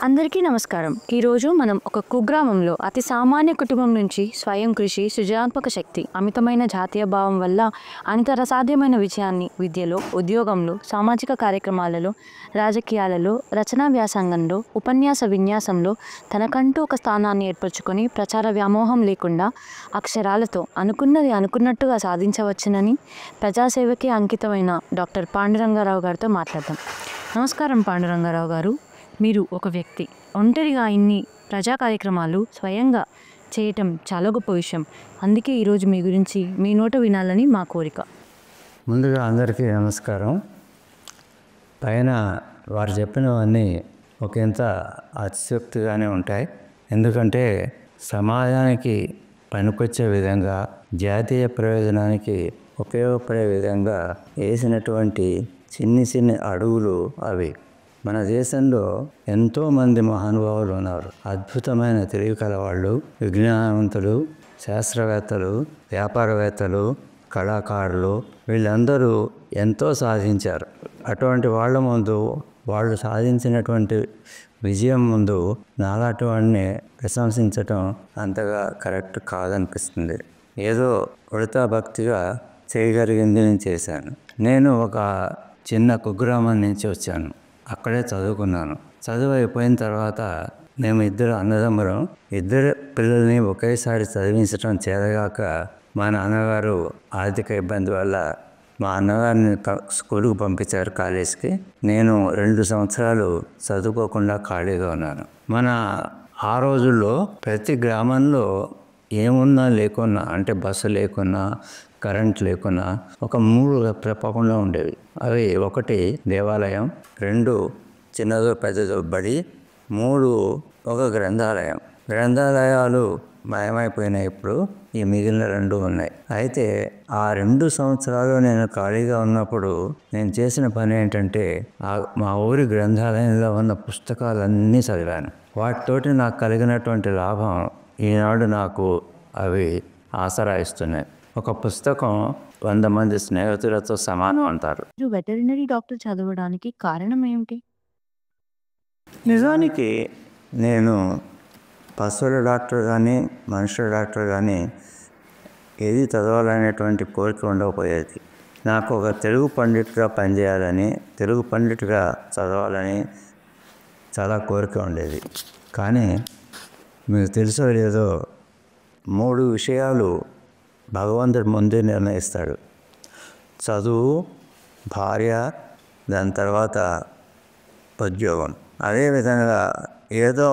అందరికీ నమస్కారం. ఈరోజు మనం ఒక కుగ్రామంలో అతి సామాన్య కుటుంబం నుంచి స్వయం కృషి, సృజనాత్మక శక్తి, అమితమైన జాతీయ భావం వల్ల అసాధ్యమైన విజయాన్ని విద్యలో, ఉద్యోగంలో, సామాజిక కార్యక్రమాలలో, రాజకీయాలలో, రచనా వ్యాసంగంలో, ఉపన్యాస విన్యాసంలో తనకంటూ ఒక స్థానాన్ని ఏర్పరచుకొని ప్రచార వ్యామోహం లేకుండా అక్షరాలతో అనుకున్నది అనుకున్నట్టుగా సాధించవచ్చునని ప్రజాసేవకి అంకితమైన డాక్టర్ పాండురంగారావు గారితో మాట్లాడదాం. నమస్కారం పాండురంగారావు గారు. మీరు ఒక వ్యక్తి ఒంటరిగా ఇన్ని ప్రజా కార్యక్రమాలు స్వయంగా చేయటం చాలా గొప్ప విషయం. అందుకే ఈరోజు మీ గురించి మీ నోట వినాలని మా కోరిక. ముందుగా అందరికీ నమస్కారం. పైన వారు చెప్పినవన్నీ ఒకంత అతిశక్తిగానే ఉంటాయి. ఎందుకంటే సమాజానికి పనికొచ్చే విధంగా, జాతీయ ప్రయోజనానికి ఉపయోగపడే విధంగా వేసినటువంటి చిన్ని అడుగులు అవి. మన దేశంలో ఎంతోమంది మహానుభావులు ఉన్నారు. అద్భుతమైన తెలివి కలవాళ్ళు, విజ్ఞానవంతులు, శాస్త్రవేత్తలు, వ్యాపారవేత్తలు, కళాకారులు, వీళ్ళందరూ ఎంతో సాధించారు. అటువంటి వాళ్ళ ముందు, వాళ్ళు సాధించినటువంటి విజయం ముందు నాలాంటి వాడిని ప్రశంసించటం అంతగా కరెక్ట్ కాదనిపిస్తుంది. ఏదో ఉడతా భక్తిగా చేయగలిగింది నేను చేశాను. నేను ఒక చిన్న కుగ్రామం నుంచి వచ్చాను. అక్కడే చదువుకున్నాను. చదువు అయిపోయిన తర్వాత మేము ఇద్దరు అన్నదమ్ములం. ఇద్దరు పిల్లల్ని ఒకేసారి చదివించడం చేతగాక మా నాన్నగారు ఆర్థిక ఇబ్బంది వల్ల మా అన్నగారిని స్కూలుకు పంపించారు, కాలేజీకి. నేను 2 సంవత్సరాలు చదువుకోకుండా ఖాళీగా ఉన్నాను. ఆ రోజుల్లో ప్రతి గ్రామంలో ఏమున్నా లేకున్నా, అంటే బస్సు లేకున్నా, కరెంట్ లేకున్నా ఒక 3 తప్పకుండా ఉండేవి. అవి 1 దేవాలయం, 2 చిన్నదో పెద్దదో బడి, 3 ఒక గ్రంథాలయం. గ్రంథాలయాలు మాయమైపోయినాయి. ఇప్పుడు ఈ మిగిలిన 2 ఉన్నాయి. అయితే ఆ 2 సంవత్సరాలు నేను ఖాళీగా ఉన్నప్పుడు నేను చేసిన పని ఏంటంటే మా ఊరి గ్రంథాలయంలో ఉన్న పుస్తకాలన్నీ చదివాను. వాటితోటి నాకు కలిగినటువంటి లాభం ఈనాడు నాకు అవి ఆసరా ఇస్తున్నాయి. ఒక పుస్తకం 100 మంది స్నేహితులతో సమానం అంటారు. వెటరినరీ డాక్టర్ చదవడానికి కారణం ఏమిటి? నిజానికి నేను పశువుల డాక్టర్ కానీ, మనుషుల డాక్టర్ కానీ ఏది చదవాలనేటువంటి కోరిక ఉండకపోయేది. నాకు ఒక తెలుగు పండితుడిగా పనిచేయాలని, తెలుగు పండితుడిగా చదవాలని చాలా కోరిక ఉండేది. కానీ మీకు తెలుసో లేదో, 3 విషయాలు భగవంతుడు ముందే నిర్ణయిస్తాడు. చదువు, భార్య, దాని తర్వాత ఉద్యోగం. అదేవిధంగా ఏదో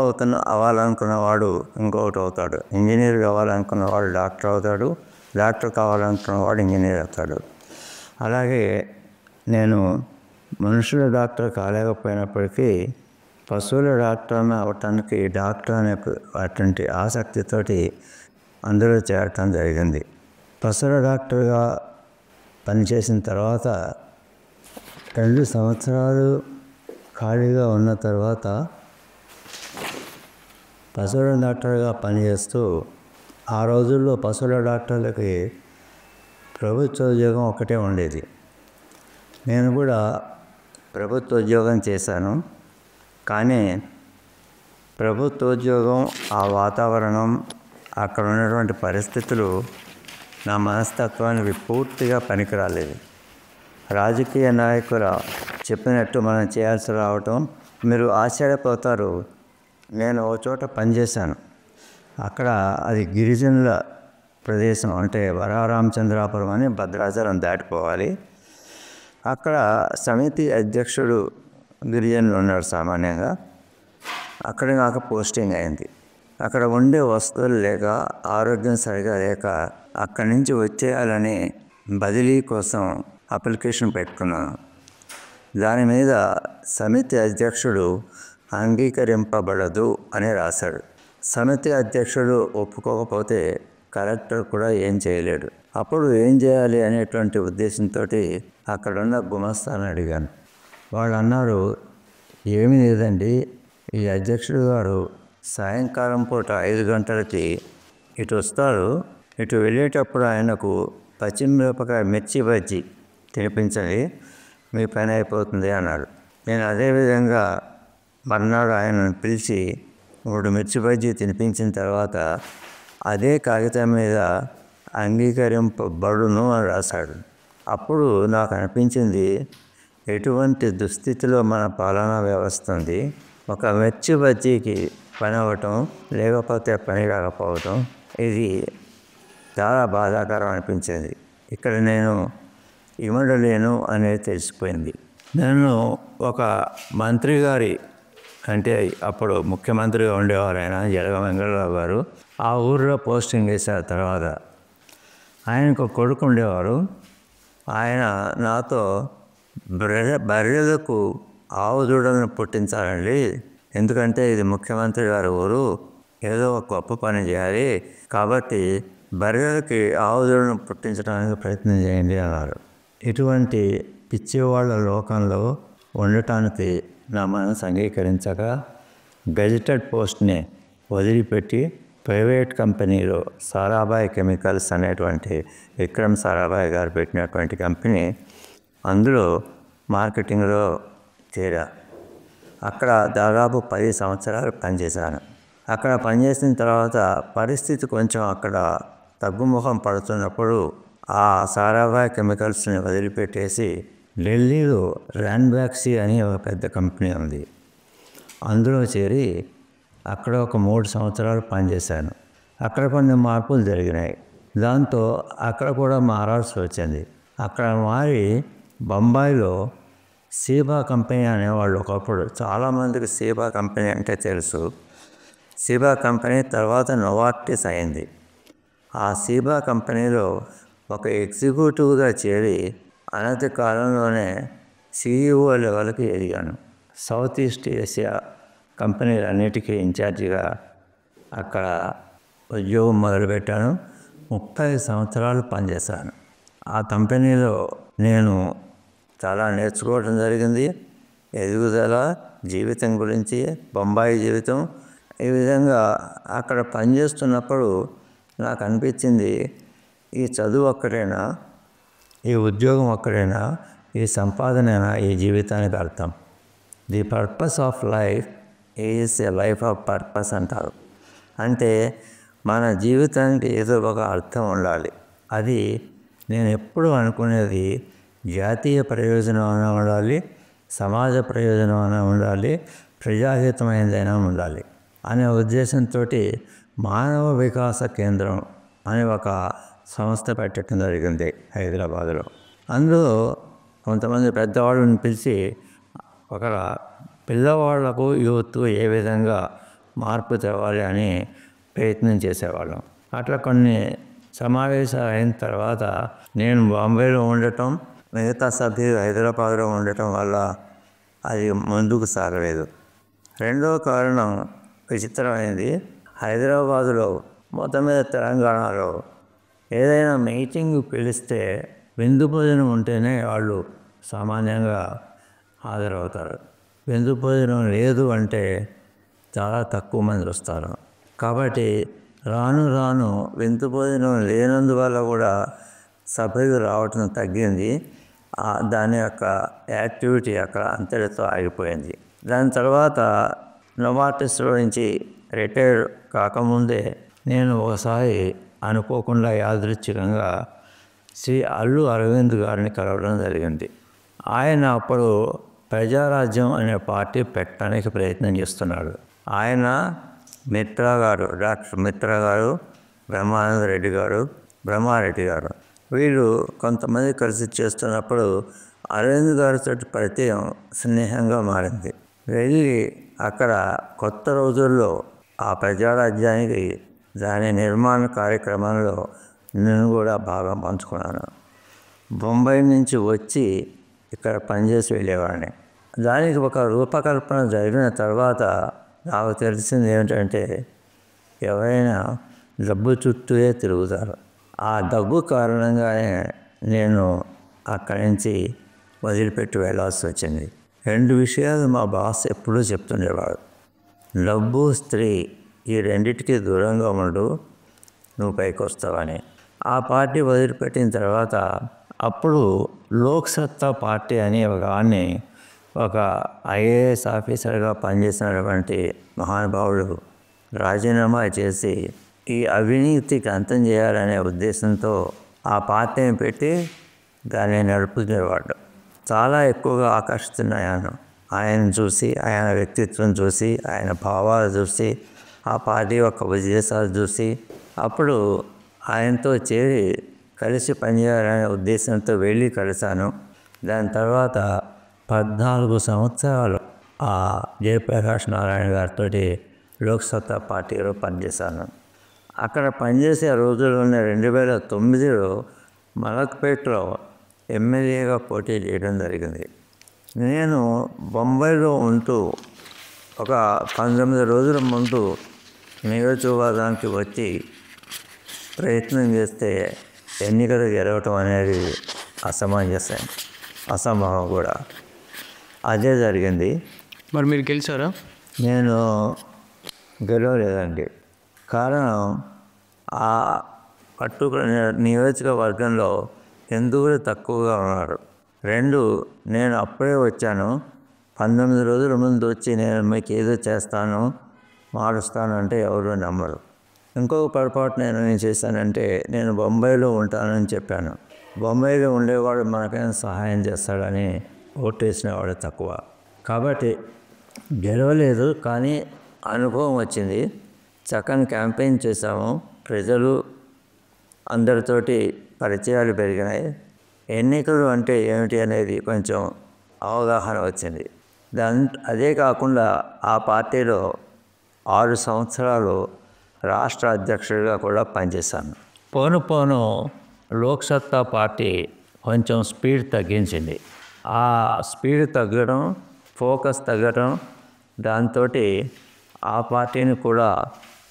అవ్వాలనుకున్నవాడు ఇంకొకటి అవుతాడు. ఇంజనీర్ కావాలనుకున్నవాడు డాక్టర్ అవుతాడు, డాక్టర్ కావాలనుకున్నవాడు ఇంజనీర్ అవుతాడు. అలాగే నేను మనుషుల డాక్టర్ కాలేకపోయినప్పటికీ పశువుల డాక్టర్ని అవటానికి డాక్టర్ అనే అటువంటి ఆసక్తితోటి అందులో చేరటం జరిగింది. పశువుల డాక్టర్గా పనిచేసిన తర్వాత 2 సంవత్సరాలు ఖాళీగా ఉన్న తర్వాత పశువుల డాక్టర్గా పనిచేస్తూ, ఆ రోజుల్లో పశువుల డాక్టర్లకి ప్రభుత్వ ఉద్యోగం ఒకటే ఉండేది. నేను కూడా ప్రభుత్వ ఉద్యోగం చేశాను. కానీ ప్రభుత్వ ఉద్యోగం, ఆ వాతావరణం, అక్కడ ఉన్నటువంటి పరిస్థితులు నా మనస్తత్వానికి పూర్తిగా పనికిరాలేదు. రాజకీయ నాయకుల చెప్పినట్టు మనం చేయాల్సి రావటం, మీరు ఆశ్చర్యపోతారు. నేను ఓ చోట పనిచేశాను. అక్కడ అది గిరిజనుల ప్రదేశం, అంటే వరరామచంద్రాపురం అని భద్రాచలం దాటిపోవాలి. అక్కడ సమితి అధ్యక్షుడు గిరిజనులు ఉన్నారు సామాన్యంగా. అక్కడ నాకు పోస్టింగ్ అయింది. అక్కడ ఉండే వస్తువులు లేక, ఆరోగ్యం సరిగా లేక అక్కడి నుంచి వచ్చేయాలని బదిలీ కోసం అప్లికేషన్ పెట్టుకున్నాను. దాని మీద సమితి అధ్యక్షుడు అంగీకరింపబడదు అని రాశాడు. సమితి అధ్యక్షుడు ఒప్పుకోకపోతే కలెక్టర్ కూడా ఏం చేయలేడు. అప్పుడు ఏం చేయాలి అనేటువంటి ఉద్దేశంతో అక్కడున్న గుమస్తాను అడిగాను. వాళ్ళు అన్నారు, ఏమీ లేదండి, ఈ అధ్యక్షుడు గారు సాయంకాలం పూట 5 గంటలకి ఇటు వస్తారు. ఇటు వెళ్ళేటప్పుడు ఆయనకు పచ్చిమిరపకాయ మిర్చి బజ్జీ తినిపించండి, మీ పని అయిపోతుంది అన్నాడు. నేను అదేవిధంగా మర్నాడు ఆయనను పిలిచి 3 మిర్చి బజ్జీ తినిపించిన తర్వాత అదే కాగితం మీద అంగీకరింపబడును అని రాశాడు. అప్పుడు నాకు అనిపించింది, ఎటువంటి దుస్థితిలో మన పాలనా వ్యవస్థ ఉంది. ఒక మిర్చి బజ్జీకి పని అవ్వటం, లేకపోతే పని రాకపోవటం, ఇది చాలా బాధాకరం అనిపించింది. ఇక్కడ నేను ఇమడలేను అనేది తెలిసిపోయింది. నన్ను ఒక మంత్రి గారి, అంటే అప్పుడు ముఖ్యమంత్రిగా ఉండేవారు ఆయన, జలగ వెంకటరావు గారు, ఆ ఊరిలో పోస్టింగ్ వేసిన తర్వాత ఆయనకు కొడుకు ఉండేవారు. ఆయన నాతో బర్రెలకు ఆవు దూడలను పుట్టించాలండి, ఎందుకంటే ఇది ముఖ్యమంత్రి గారి ఊరు, ఏదో ఒక గొప్ప పని చేయాలి, కాబట్టి బర్రెలకి ఆవు దూడలను పుట్టించడానికి ప్రయత్నం చేయండి అన్నారు. ఇటువంటి పిచ్చివాళ్ళ లోకంలో ఉండటానికి నా మనసు అంగీకరించక గెజిటెడ్ పోస్ట్ని వదిలిపెట్టి ప్రైవేట్ కంపెనీలో సారాభాయ్ కెమికల్స్ అనేటువంటి విక్రమ్ సారాభాయ్ గారు పెట్టినటువంటి కంపెనీ, అందులో మార్కెటింగ్లో చేరా. అక్కడ దాదాపు 10 సంవత్సరాలు పనిచేశాను. అక్కడ పనిచేసిన తర్వాత పరిస్థితి కొంచెం అక్కడ తగ్గుముఖం పడుతున్నప్పుడు ఆ సారాభాయ్ కెమికల్స్ని వదిలిపెట్టేసి ఢిల్లీలో ర్యాన్బాక్సీ అని ఒక పెద్ద కంపెనీ ఉంది, అందులో చేరి అక్కడ ఒక 3 సంవత్సరాలు పనిచేశాను. అక్కడ కొన్ని మార్పులు జరిగినాయి. దాంతో అక్కడ కూడా మారాల్సి వచ్చింది. అక్కడ మారి బొంబాయిలో సీబా కంపెనీ అనేవాళ్ళు ఒకప్పుడు, చాలామందికి సీబా కంపెనీ అంటే తెలుసు. సీబా కంపెనీ తర్వాత నోవార్టిస్ అయింది. ఆ సీబా కంపెనీలో ఒక ఎగ్జిక్యూటివ్గా చేరి అనతి కాలంలోనే CEO లెవెల్కి ఎదిగాను. సౌత్ ఈస్ట్ ఏషియా కంపెనీలన్నిటికీ ఇన్ఛార్జిగా అక్కడ ఉద్యోగం మొదలుపెట్టాను. 30 సంవత్సరాలు పనిచేశాను. ఆ కంపెనీలో నేను చాలా నేర్చుకోవడం జరిగింది. ఎదుగుదల, జీవితం గురించి, బొంబాయి జీవితం. ఈ విధంగా అక్కడ పనిచేస్తున్నప్పుడు నాకు అనిపించింది, ఈ చదువు ఒక్కటేనా, ఈ ఉద్యోగం ఒక్కటేనా, ఈ సంపాదనేనా ఈ జీవితానికి అర్థం? The purpose of life is a life of purpose అంటారు. అంటే మన జీవితానికి ఏదో ఒక అర్థం ఉండాలి. అది నేను ఎప్పుడూ అనుకునేది, జాతీయ ప్రయోజనం అయినా ఉండాలి, సమాజ ప్రయోజనం అయినా ఉండాలి, ప్రజాహితమైనదైనా ఉండాలి అనే ఉద్దేశంతో మానవ వికాస కేంద్రం అని ఒక సంస్థ పెట్టడం జరిగింది హైదరాబాదులో. అందులో కొంతమంది పెద్దవాళ్ళని పిలిచి ఒక పిల్లవాళ్లకు యూత్ ఏ విధంగా మార్పు తేవాలి అని ప్రయత్నం చేసేవాళ్ళం. అట్లా కొన్ని సమావేశాలు అయిన తర్వాత నేను బాంబేలో ఉండటం, మిగతా సభ్యులు హైదరాబాద్లో ఉండటం వల్ల అది ముందుకు సాగలేదు. రెండవ కారణం విచిత్రమైనది. హైదరాబాదులో, మొత్తం మీద తెలంగాణలో ఏదైనా మీటింగ్ పిలిస్తే విందు భోజనం ఉంటేనే వాళ్ళు సామాన్యంగా హాజరవుతారు. విందు భోజనం లేదు అంటే చాలా తక్కువ మంది వస్తారు. కాబట్టి రాను రాను విందు భోజనం లేనందువల్ల కూడా సభ్యులు రావటం తగ్గింది. దాని యొక్క యాక్టివిటీ అక్కడ అంతటితో ఆగిపోయింది. దాని తర్వాత నోవార్టిస్లో నుంచి రిటైర్ కాకముందే నేను ఒకసారి అనుకోకుండా యాదృచ్ఛికంగా శ్రీ అల్లు అరవింద్ గారిని కలవడం జరిగింది. ఆయన అప్పుడు ప్రజారాజ్యం అనే పార్టీ పెట్టడానికి ప్రయత్నం చేస్తున్నాడు. ఆయన మిత్రా గారు, డాక్టర్ మిత్రా గారు, బ్రహ్మానంద రెడ్డి గారు, బ్రహ్మారెడ్డి గారు, వీళ్ళు కొంతమంది కలిసి చేస్తున్నప్పుడు అరవింద్ గారితో పరిచయం స్నేహంగా మారింది. వెళ్ళి అక్కడ కొత్త రోజుల్లో ఆ ప్రజారాజ్యానికి, దాని నిర్మాణ కార్యక్రమంలో నేను కూడా బాగా పంచుకున్నాను. బొంబాయి నుంచి వచ్చి ఇక్కడ పనిచేసి వెళ్ళేవాడిని. దానికి ఒక రూపకల్పన జరిగిన తర్వాత నాకు తెలిసింది ఏమిటంటే, ఎవరైనా డబ్బు చుట్టూనే తిరుగుతారు. ఆ డబ్బు కారణంగానే నేను అక్కడి నుంచి వదిలిపెట్టి వెళ్ళాల్సి వచ్చింది. 2 విషయాలు మా బాస్ ఎప్పుడూ చెప్తుండేవాడు. డబ్బు, స్త్రీ, ఈ రెండింటికి దూరంగా ఉండు, నువ్వు పైకి వస్తావని. ఆ పార్టీ వదిలిపెట్టిన తర్వాత అప్పుడు లోక్ సత్తా పార్టీ అని ఒక ఆన్ని ఒక ఐఏఎస్ ఆఫీసర్గా పనిచేసినటువంటి మహానుభావుడు రాజీనామా చేసి ఈ అవినీతికి అంతం చేయాలనే ఉద్దేశంతో ఆ పార్టీని పెట్టి దాన్ని నడుపుకునేవాడు. చాలా ఎక్కువగా ఆకర్షిస్తున్నాను ఆయన చూసి, ఆయన వ్యక్తిత్వం చూసి, ఆయన భావాలు చూసి, ఆ పార్టీ యొక్క ఉద్దేశాలు చూసి. అప్పుడు ఆయనతో చేరి కలిసి పనిచేయాలనే ఉద్దేశంతో వెళ్ళి కలిశాను. దాని తర్వాత 14 సంవత్సరాలు ఆ జయప్రకాష్ నారాయణ గారితో లోక్సత్తా పార్టీలో పనిచేశాను. అక్కడ పనిచేసే రోజుల్లోనే 2009లో మలక్పేటలో ఎమ్మెల్యేగా పోటీ చేయడం జరిగింది. నేను బొంబాయిలో ఉంటూ ఒక 19 రోజుల ముందు నియోజకవర్గానికి వచ్చి ప్రయత్నం చేస్తే ఎన్నికలు గెలవటం అనేది అసంభవం కూడా. అదే జరిగింది. మరి మీరు గెలిచారా? నేను గెలవలేదండి. కారణం ఆ పర్టికులర్ నియోజకవర్గంలో హిందువులు తక్కువగా ఉన్నారు. 2, నేను అప్పుడే వచ్చాను. 19 రోజుల ముందు వచ్చి నేను మీకు ఏదో చేస్తాను, మారుస్తాను అంటే ఎవరు నమ్మరు. ఇంకొక పొరపాటు నేను ఏం చేశానంటే, నేను బొంబాయిలో ఉంటానని చెప్పాను. బొంబాయిలో ఉండేవాడు మనకైనా సహాయం చేస్తాడని ఓటేసినవాడు తక్కువ. కాబట్టి గెలవలేదు, కానీ అనుభవం వచ్చింది. చక్కని క్యాంపెయిన్ చేశాము. ప్రజలు అందరితోటి పరిచయాలు పెరిగినాయి. ఎన్నికలు అంటే ఏమిటి అనేది కొంచెం అవగాహన వచ్చింది. అదే కాకుండా ఆ పార్టీలో 6 సంవత్సరాలు రాష్ట్ర అధ్యక్షుడిగా కూడా పనిచేశాను. పోను లోక్సత్తా పార్టీ కొంచెం స్పీడ్ తగ్గించింది. ఆ స్పీడ్ తగ్గడం, ఫోకస్ తగ్గడం, దాంతో ఆ పార్టీని కూడా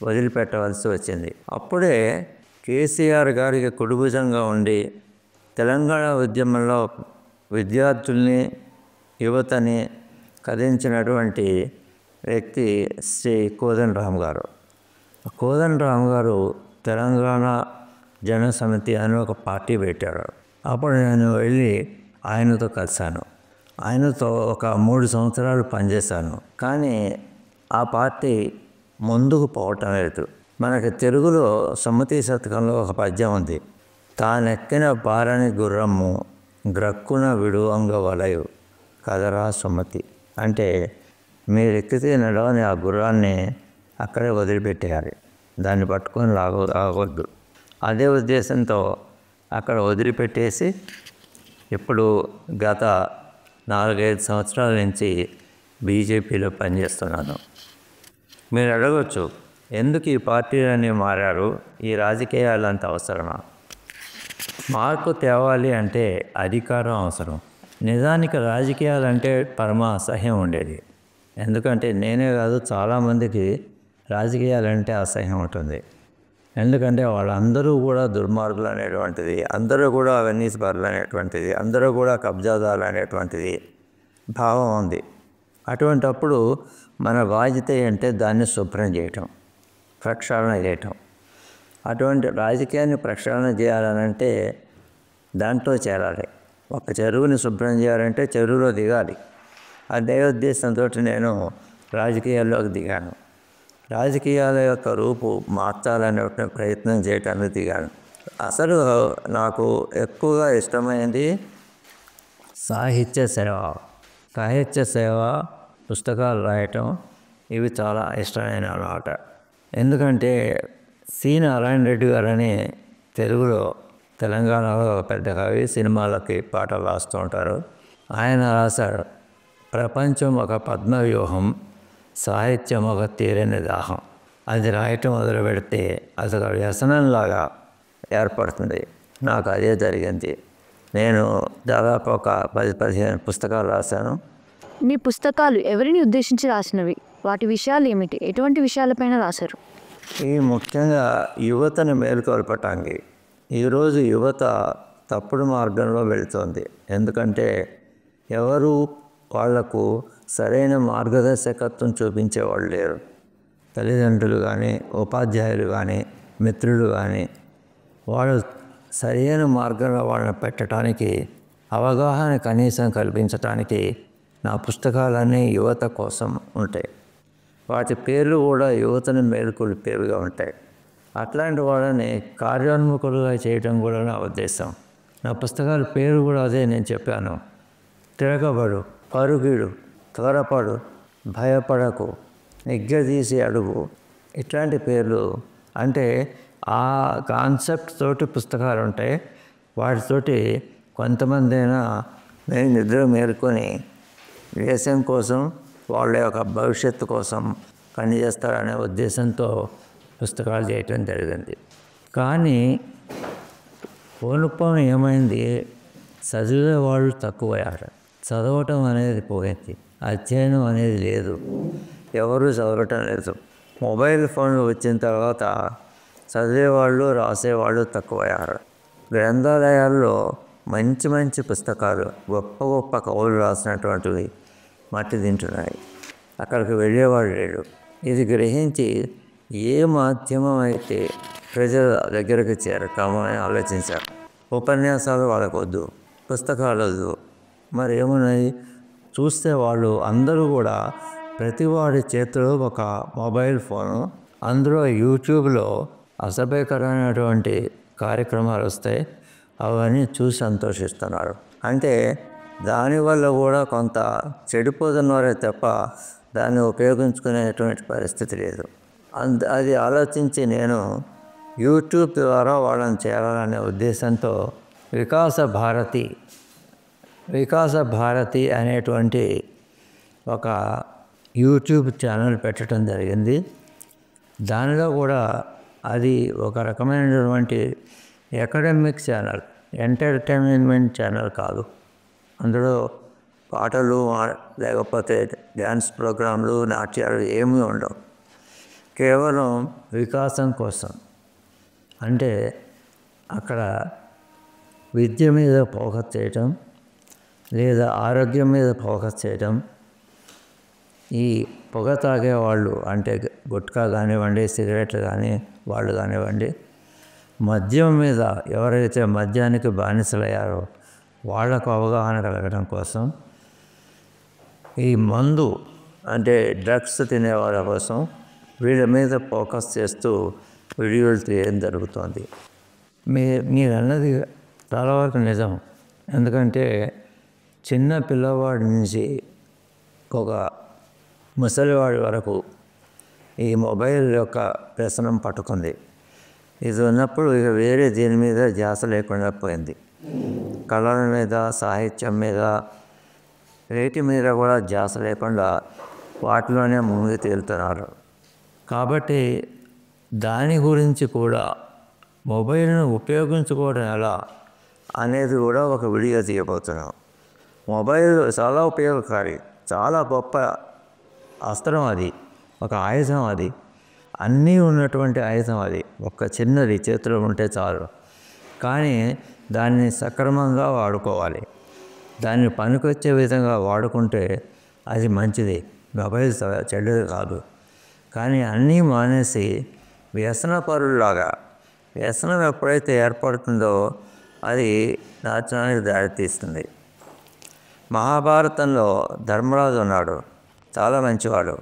వదిలిపెట్టవలసి వచ్చింది. అప్పుడే కేసీఆర్ గారికి కుడిభుజంగా ఉండి తెలంగాణ ఉద్యమంలో విద్యార్థుల్ని, యువతని కదిలించినటువంటి వ్యక్తి శ్రీ కోదండరామ్ గారు. కోదండరామ్ గారు తెలంగాణ జన సమితి అని ఒక పార్టీ పెట్టారు. అప్పుడు నేను వెళ్ళి ఆయనతో కలిశాను. ఆయనతో ఒక 3 సంవత్సరాలు పనిచేశాను. కానీ ఆ పార్టీ ముందుకు పోవటం లేదు. మనకి తెలుగులో సుమతి శతకంలో ఒక పద్యం ఉంది. తానెక్కిన పారని గుర్రము గ్రక్కున విడువంగ వలయు కదరా సుమతి. అంటే మీరు ఎక్కితే నడవని ఆ గుర్రాన్ని అక్కడే వదిలిపెట్టేయాలి, దాన్ని పట్టుకొని లాగొద్దు. అదే ఉద్దేశంతో అక్కడ వదిలిపెట్టేసి ఇప్పుడు గత 4-5 సంవత్సరాల నుంచి బీజేపీలో పనిచేస్తున్నాను. మీరు అడగచ్చు, ఎందుకు ఈ పార్టీలన్నీ మారారు, ఈ రాజకీయాలు అంత అవసరమా? మార్పు తేవాలి అంటే అధికారం అవసరం. నిజానికి రాజకీయాలంటే పరమ అసహ్యం ఉండేది. ఎందుకంటే నేనే కాదు, చాలామందికి రాజకీయాలంటే అసహ్యం ఉంటుంది. ఎందుకంటే వాళ్ళందరూ కూడా దుర్మార్గులు అనేటువంటిది, అందరూ కూడా అవినీతిపరులు అనేటువంటిది, అందరూ కూడా కబ్జాదారులు అనేటువంటిది భావం ఉంది. అటువంటప్పుడు మన బాధ్యత అంటే దాన్ని శుభ్రం చేయటం, ప్రక్షాళన చేయటం. అటువంటి రాజకీయాన్ని ప్రక్షాళన చేయాలనంటే దాంట్లో చేరాలి. ఒక చెరువుని శుభ్రం చేయాలంటే చెరువులో దిగాలి. అదే ఉద్దేశంతో నేను రాజకీయాల్లోకి దిగాను. రాజకీయాల యొక్క రూపు మార్చాలనే ప్రయత్నం చేయటానికి దిగాను. అసలు నాకు ఎక్కువగా ఇష్టమైనది సాహిత్య సేవ, పుస్తకాలు రాయటం, ఇవి చాలా ఇష్టమైన అన్నమాట. ఎందుకంటే సి నారాయణ రెడ్డి గారని తెలుగులో తెలంగాణలో ఒక పెద్ద కవి, సినిమాలకి పాటలు రాస్తూ ఉంటారు. ఆయన రాశాడు, ప్రపంచం ఒక పద్మవ్యూహం, సాహిత్యం ఒక తీరని దాహం. అది రాయటం మొదలు పెడితే అసలు వ్యసనంలాగా ఏర్పడుతుంది. నాకు అదే జరిగింది. నేను దాదాపు ఒక 10-15 పుస్తకాలు రాశాను. మీ పుస్తకాలు ఎవరిని ఉద్దేశించి రాసినవి? వాటి విషయాలు ఏమిటి? ఎటువంటి విషయాలపైన రాశారు? ఈ ముఖ్యంగా యువతను మేలుకొల్పటానికి. ఈరోజు యువత తప్పుడు మార్గంలో వెళుతోంది. ఎందుకంటే ఎవరు వాళ్లకు సరైన మార్గదర్శకత్వం చూపించేవాళ్ళు లేరు. తల్లిదండ్రులు కానీ, ఉపాధ్యాయులు కానీ, మిత్రులు కానీ వాళ్ళు సరైన మార్గంలో వాళ్ళని పెట్టడానికి, అవగాహన కనీసం కల్పించడానికి నా పుస్తకాలన్నీ యువత కోసం ఉంటాయి. వాటి పేర్లు కూడా యువతను మేలుకొల్పేవిగా ఉంటాయి. అట్లాంటి వాళ్ళని కార్యోన్ముఖులుగా చేయడం కూడా నా ఉద్దేశం. నా పుస్తకాల పేరు కూడా అదే నేను చెప్పాను. తిరగబడు, పరుగిడు, త్వరపడు, భయపడకు, నిగ్గదీసి అడుగు, ఇట్లాంటి పేర్లు. అంటే ఆ కాన్సెప్ట్ తోటి పుస్తకాలు ఉంటాయి. వాటితోటి కొంతమంది అయినా నేను నిద్ర మేలుకొని దేశం కోసం, వాళ్ళ యొక్క భవిష్యత్తు కోసం పనిచేస్తారనే ఉద్దేశంతో పుస్తకాలు చేయటం జరిగింది. కానీ పూర్వం ఏమైంది, చదివే వాళ్ళు తక్కువయ్యారు. చదవటం అనేది పోయింది, అధ్యయనం అనేది లేదు, ఎవరు చదవటం లేదు. మొబైల్ ఫోన్లు వచ్చిన తర్వాత చదివేవాళ్ళు రాసేవాళ్ళు తక్కువయ్యారు. గ్రంథాలయాల్లో మంచి మంచి పుస్తకాలు, గొప్ప గొప్ప కవులు రాసినటువంటివి మట్టి తింటున్నాయి. అక్కడికి వెళ్ళేవాడు లేడు. ఇది గ్రహించి ఏ మాధ్యమం అయితే ప్రజల దగ్గరకు చేరతామని ఆలోచించారు. ఉపన్యాసాలు వాళ్ళకు వద్దు, పుస్తకాలు వద్దు, మరి ఏమున్నాయి చూస్తే వాళ్ళు అందరూ కూడా ప్రతి వాడి చేతిలో ఒక మొబైల్ ఫోను, అందులో యూట్యూబ్లో అసభ్యకరమైనటువంటి కార్యక్రమాలు వస్తాయి, అవన్నీ చూసి సంతోషిస్తున్నారు. అంటే దానివల్ల కూడా కొంత చెడిపోతున్నారే తప్ప దాన్ని ఉపయోగించుకునేటువంటి పరిస్థితి లేదు. అది ఆలోచించి నేను యూట్యూబ్ ద్వారా వాళ్ళని చేరాలనే ఉద్దేశంతో వికాస భారతి అనేటువంటి ఒక యూట్యూబ్ ఛానల్ పెట్టడం జరిగింది. దానిలో కూడా అది ఒక రకమైనటువంటి అకాడమిక్ ఛానల్, ఎంటర్టైన్మెంట్ ఛానల్ కాదు. అందులో పాటలు లేకపోతే డ్యాన్స్ ప్రోగ్రాంలు, నాట్యాలు ఏమీ ఉండవు. కేవలం వికాసం కోసం. అంటే అక్కడ విద్య మీద ఫోకస్ చేయటం, లేదా ఆరోగ్యం మీద ఫోకస్ చేయటం. ఈ పొగ తాగేవాళ్ళు, అంటే గుట్కా కానివ్వండి, సిగరెట్లు కానీ వాళ్ళు కానివ్వండి, మద్యం మీద ఎవరైతే మద్యానికి బానిసలయ్యారో వాళ్లకు అవగాహన కలగడం కోసం, ఈ మందు అంటే డ్రగ్స్ తినే వాళ్ళ కోసం వీళ్ళ మీద ఫోకస్ చేస్తూ వీడియోలు తీయడం జరుగుతుంది. మీరు అన్నది చాలా వరకు నిజం. ఎందుకంటే చిన్న పిల్లవాడి నుంచి ఒక ముసలివాడి వరకు ఈ మొబైల్ యొక్క వ్యసనం పట్టుకుంది. ఇది ఉన్నప్పుడు ఇక వేరే దీని మీద ధ్యాస లేకుండా పోయింది. కళల మీద, సాహిత్యం మీద, వేటి మీద కూడా ధ్యాస లేకుండా వాటిలోనే మునిగి తేలుతున్నారు. కాబట్టి దాని గురించి కూడా మొబైల్ను ఉపయోగించుకోవడం ఎలా అనేది కూడా ఒక వీడియో తీయబోతున్నాం. మొబైల్ చాలా ఉపయోగకారి, చాలా గొప్ప అస్త్రం అది, ఒక ఆయుధం అది, అన్నీ ఉన్నటువంటి ఆయుధం అది. ఒక చిన్నది చేతిలో ఉంటే చాలు. కానీ దాన్ని సక్రమంగా వాడుకోవాలి. దాన్ని పనికొచ్చే విధంగా వాడుకుంటే అది మంచిది, మొబైల్ చెడ్డది కాదు. కానీ అన్నీ మానేసి వ్యసనపరులాగా, వ్యసనం ఎప్పుడైతే ఏర్పడుతుందో అది నాశనానికి దారితీస్తుంది. మహాభారతంలో ధర్మరాజు ఉన్నాడు, చాలా మంచివాడు,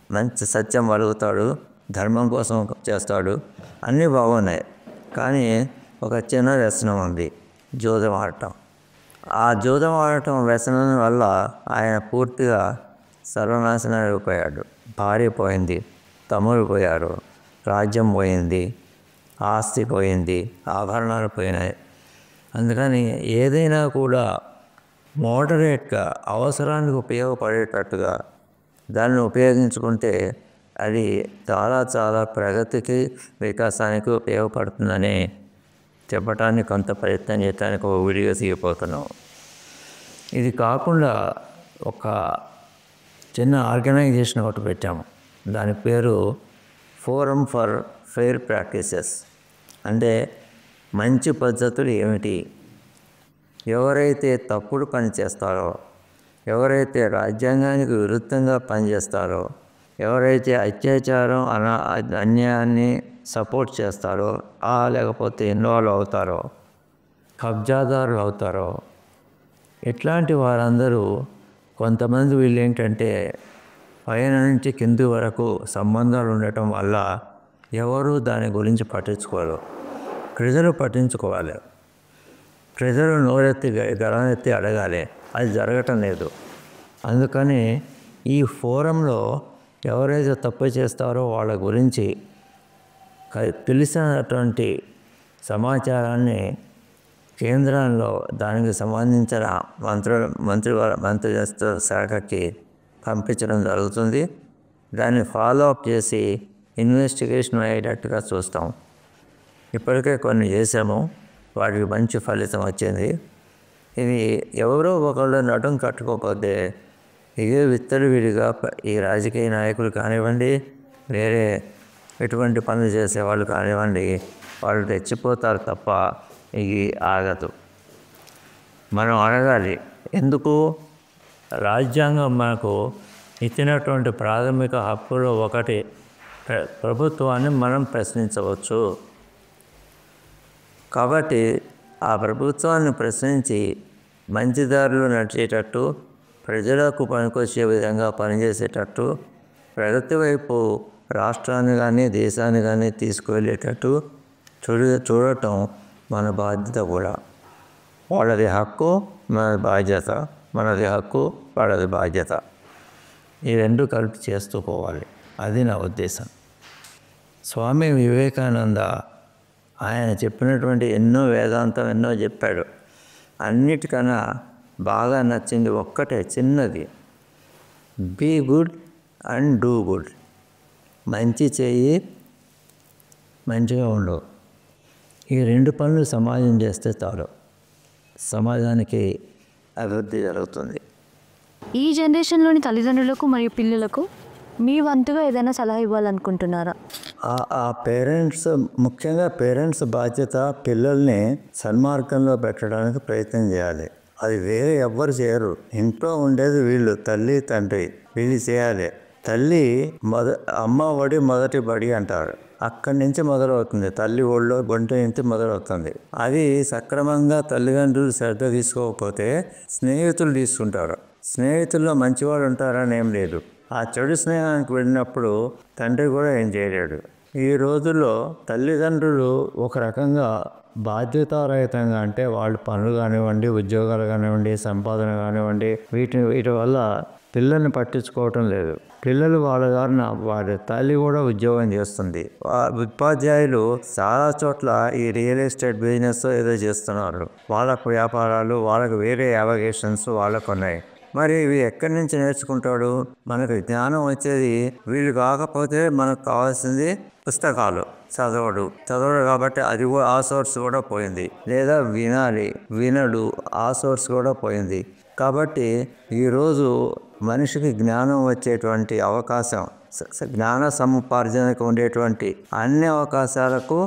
మంచి సత్యం అడుగుతాడు, ధర్మం కోసం చేస్తాడు, అన్నీ బాగున్నాయి. కానీ ఒక చిన్న వ్యసనం ఉంది, జూదం ఆడటం. ఆ జూదం ఆడటం వ్యసనం వల్ల ఆయన పూర్తిగా సర్వనాశనానికి అయిపోయాడు. భార్య పోయింది, తమ్ముడు పోయారు, రాజ్యం పోయింది, ఆస్తి పోయింది, ఆభరణాలు పోయినాయి. అందుకని ఏదైనా కూడా మోడరేట్గా, అవసరానికి ఉపయోగపడేటట్టుగా దాన్ని ఉపయోగించుకుంటే అది చాలా చాలా ప్రగతికి, వికాసానికి ఉపయోగపడుతుందని చెప్పడానికి కొంత ప్రయత్నం చేయడానికి ఒక వీడియో తీయబోతున్నాం. ఇది కాకుండా ఒక చిన్న ఆర్గనైజేషన్ ఒకటి పెట్టాము. దాని పేరు ఫోరం ఫర్ ఫెయిర్ ప్రాక్టీసెస్. అంటే మంచి పద్ధతులు ఏమిటి, ఎవరైతే తప్పుడు పని చేస్తారో, ఎవరైతే రాజ్యాంగానికి విరుద్ధంగా పనిచేస్తారో, ఎవరైతే అత్యాచారం, అన్యాయాన్ని సపోర్ట్ చేస్తారో, లేకపోతే ఇన్వాల్వ్ అవుతారో, కబ్జాదారులు అవుతారో, ఇట్లాంటి వారందరూ కొంతమంది వీళ్ళు ఏంటంటే పైన నుంచి కింది వరకు సంబంధాలు ఉండటం వల్ల ఎవరు దాని గురించి పట్టించుకోరు. ప్రజలు పట్టించుకోవాలి, ప్రజలు నోరెత్తి గళమెత్తి అడగాలి, అది జరగటం లేదు. అందుకని ఈ ఫోరంలో ఎవరైతే తప్పు చేస్తారో వాళ్ళ గురించి తెలిసినటువంటి సమాచారాన్ని కేంద్రంలో దానికి సంబంధించిన మంత్రిత్వ శాఖకి పంపించడం జరుగుతుంది. దాన్ని ఫాలో అప్ చేసి ఇన్వెస్టిగేషన్ అయ్యేటట్టుగా చూస్తాం. ఇప్పటికే కొన్ని చేసాము, వాటికి మంచి ఫలితం వచ్చింది. ఇది ఎవరో ఒకళ్ళు నడుం కట్టుకోకపోతే ఇదే విత్తడివిడిగా ఈ రాజకీయ నాయకులు కానివ్వండి, వేరే ఎటువంటి పనులు చేసేవాళ్ళు కానివ్వండి, వాళ్ళు తెచ్చిపోతారు తప్ప ఇది ఆగదు. మనం అడగాలి, ఎందుకు? రాజ్యాంగం మనకు ఇచ్చినటువంటి ప్రాథమిక హక్కులు ఒకటి, ప్రభుత్వాన్ని మనం ప్రశ్నించవచ్చు. కాబట్టి ఆ ప్రభుత్వాన్ని ప్రశ్నించి మంచిదారులు నడిచేటట్టు, ప్రజలకు పనికొచ్చే విధంగా పనిచేసేటట్టు, ప్రగతి వైపు రాష్ట్రాన్ని కానీ దేశాన్ని కానీ తీసుకువెళ్ళేటట్టు చూడటం మన బాధ్యత కూడా. వాళ్ళది హక్కు, మనది బాధ్యత, మనది హక్కు, వాళ్ళది బాధ్యత. ఈ రెండు కలిపి చేస్తూ పోవాలి. అది నా ఉద్దేశం. స్వామి వివేకానంద ఆయన చెప్పినటువంటి ఎన్నో వేదాంతం ఎన్నో చెప్పాడు. అన్నిటికన్నా బాగా నచ్చింది ఒక్కటే, చిన్నది, be good and do good. మంచి చెయ్యి, మంచిగా ఉండు. ఈ రెండు పనులు సమాజం చేస్తే చాలు, సమాజానికి అభివృద్ధి జరుగుతుంది. ఈ జనరేషన్లోని తల్లిదండ్రులకు మరియు పిల్లలకు మీ వంతుగా ఏదైనా సలహా ఇవ్వాలనుకుంటున్నారా? ఆ పేరెంట్స్, ముఖ్యంగా పేరెంట్స్ బాధ్యత పిల్లల్ని సన్మార్గంలో పెట్టడానికి ప్రయత్నం చేయాలి. అది వేరే ఎవ్వరు చేయరు. ఇంట్లో ఉండేది వీళ్ళు, తల్లి తండ్రి, వీళ్ళు చేయాలి. తల్లి అమ్మ ఒడి మొదటి బడి అంటారు. అక్కడి నుంచి మొదలవుతుంది, తల్లి ఒళ్ళో గొంట నుంచి మొదలవుతుంది. అది సక్రమంగా తల్లిదండ్రులు శ్రద్ధ తీసుకోకపోతే స్నేహితులు తీసుకుంటారు. స్నేహితుల్లో మంచివాడు ఉంటారని ఏం లేదు. ఆ చెడు స్నేహానికి వెళ్ళినప్పుడు తండ్రి కూడా ఏం చేయలేడు. ఈ రోజుల్లో తల్లిదండ్రులు ఒక రకంగా బాధ్యతారహితంగా, అంటే వాళ్ళు పనులు కానివ్వండి, ఉద్యోగాలు కానివ్వండి, సంపాదన కానివ్వండి, వీటి వల్ల పిల్లల్ని పట్టించుకోవటం లేదు. పిల్లలు వారి తల్లి కూడా ఉద్యోగం చేస్తుంది. ఉపాధ్యాయులు చాలా చోట్ల ఈ రియల్ ఎస్టేట్ బిజినెస్ ఏదో చేస్తున్నారు. వాళ్ళకు వ్యాపారాలు, వాళ్ళకు వేరే యావగేషన్స్ వాళ్ళకు ఉన్నాయి. మరి ఇవి ఎక్కడి నుంచి నేర్చుకుంటాడు? మనకు జ్ఞానం వచ్చేది వీళ్ళు కాకపోతే మనకు కావాల్సింది పుస్తకాలు. చదవడు కాబట్టి అది కూడా ఆ సోర్స్ కూడా పోయింది. లేదా వినడు, ఆ సోర్స్ కూడా పోయింది. కాబట్టి ఈరోజు మనిషికి జ్ఞానం వచ్చేటువంటి అవకాశం, జ్ఞాన సముపార్జనకు ఉండేటువంటి అన్ని అవకాశాలకు